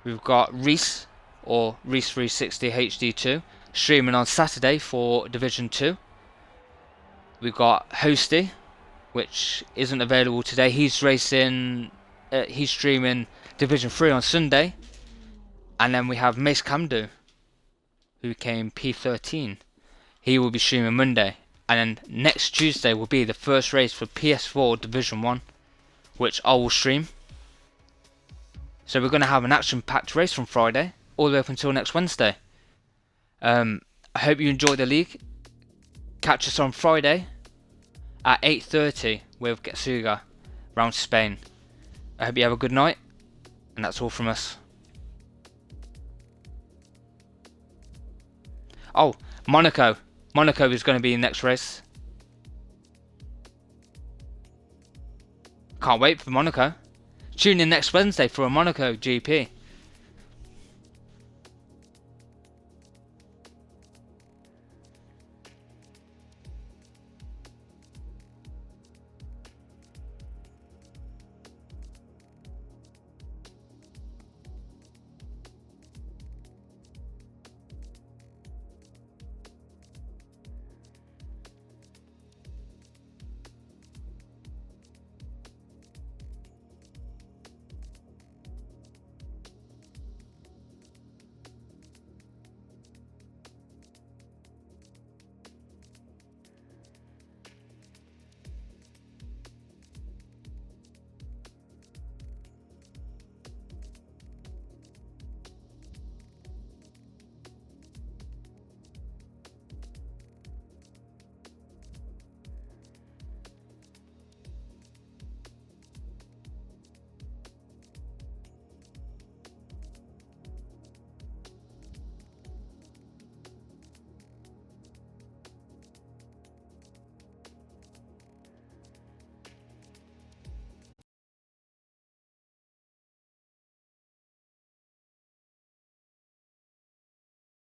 Speaker 1: We've got Reese, or Reese 360 HD2, streaming on Saturday for Division 2. We've got Hosty, which isn't available today. He's streaming Division 3 on Sunday. And then we have Mace Camdu, who came P13. He will be streaming Monday. And then next Tuesday will be the first race for PS4 Division 1, which I will stream. So we're going to have an action-packed race from Friday, all the way up until next Wednesday. I hope you enjoy the league. Catch us on Friday at 8:30 with Getsuga round Spain. I hope you have a good night, and that's all from us. Oh, Monaco. Monaco is going to be in the next race. Can't wait for Monaco. Tune in next Wednesday for a Monaco GP.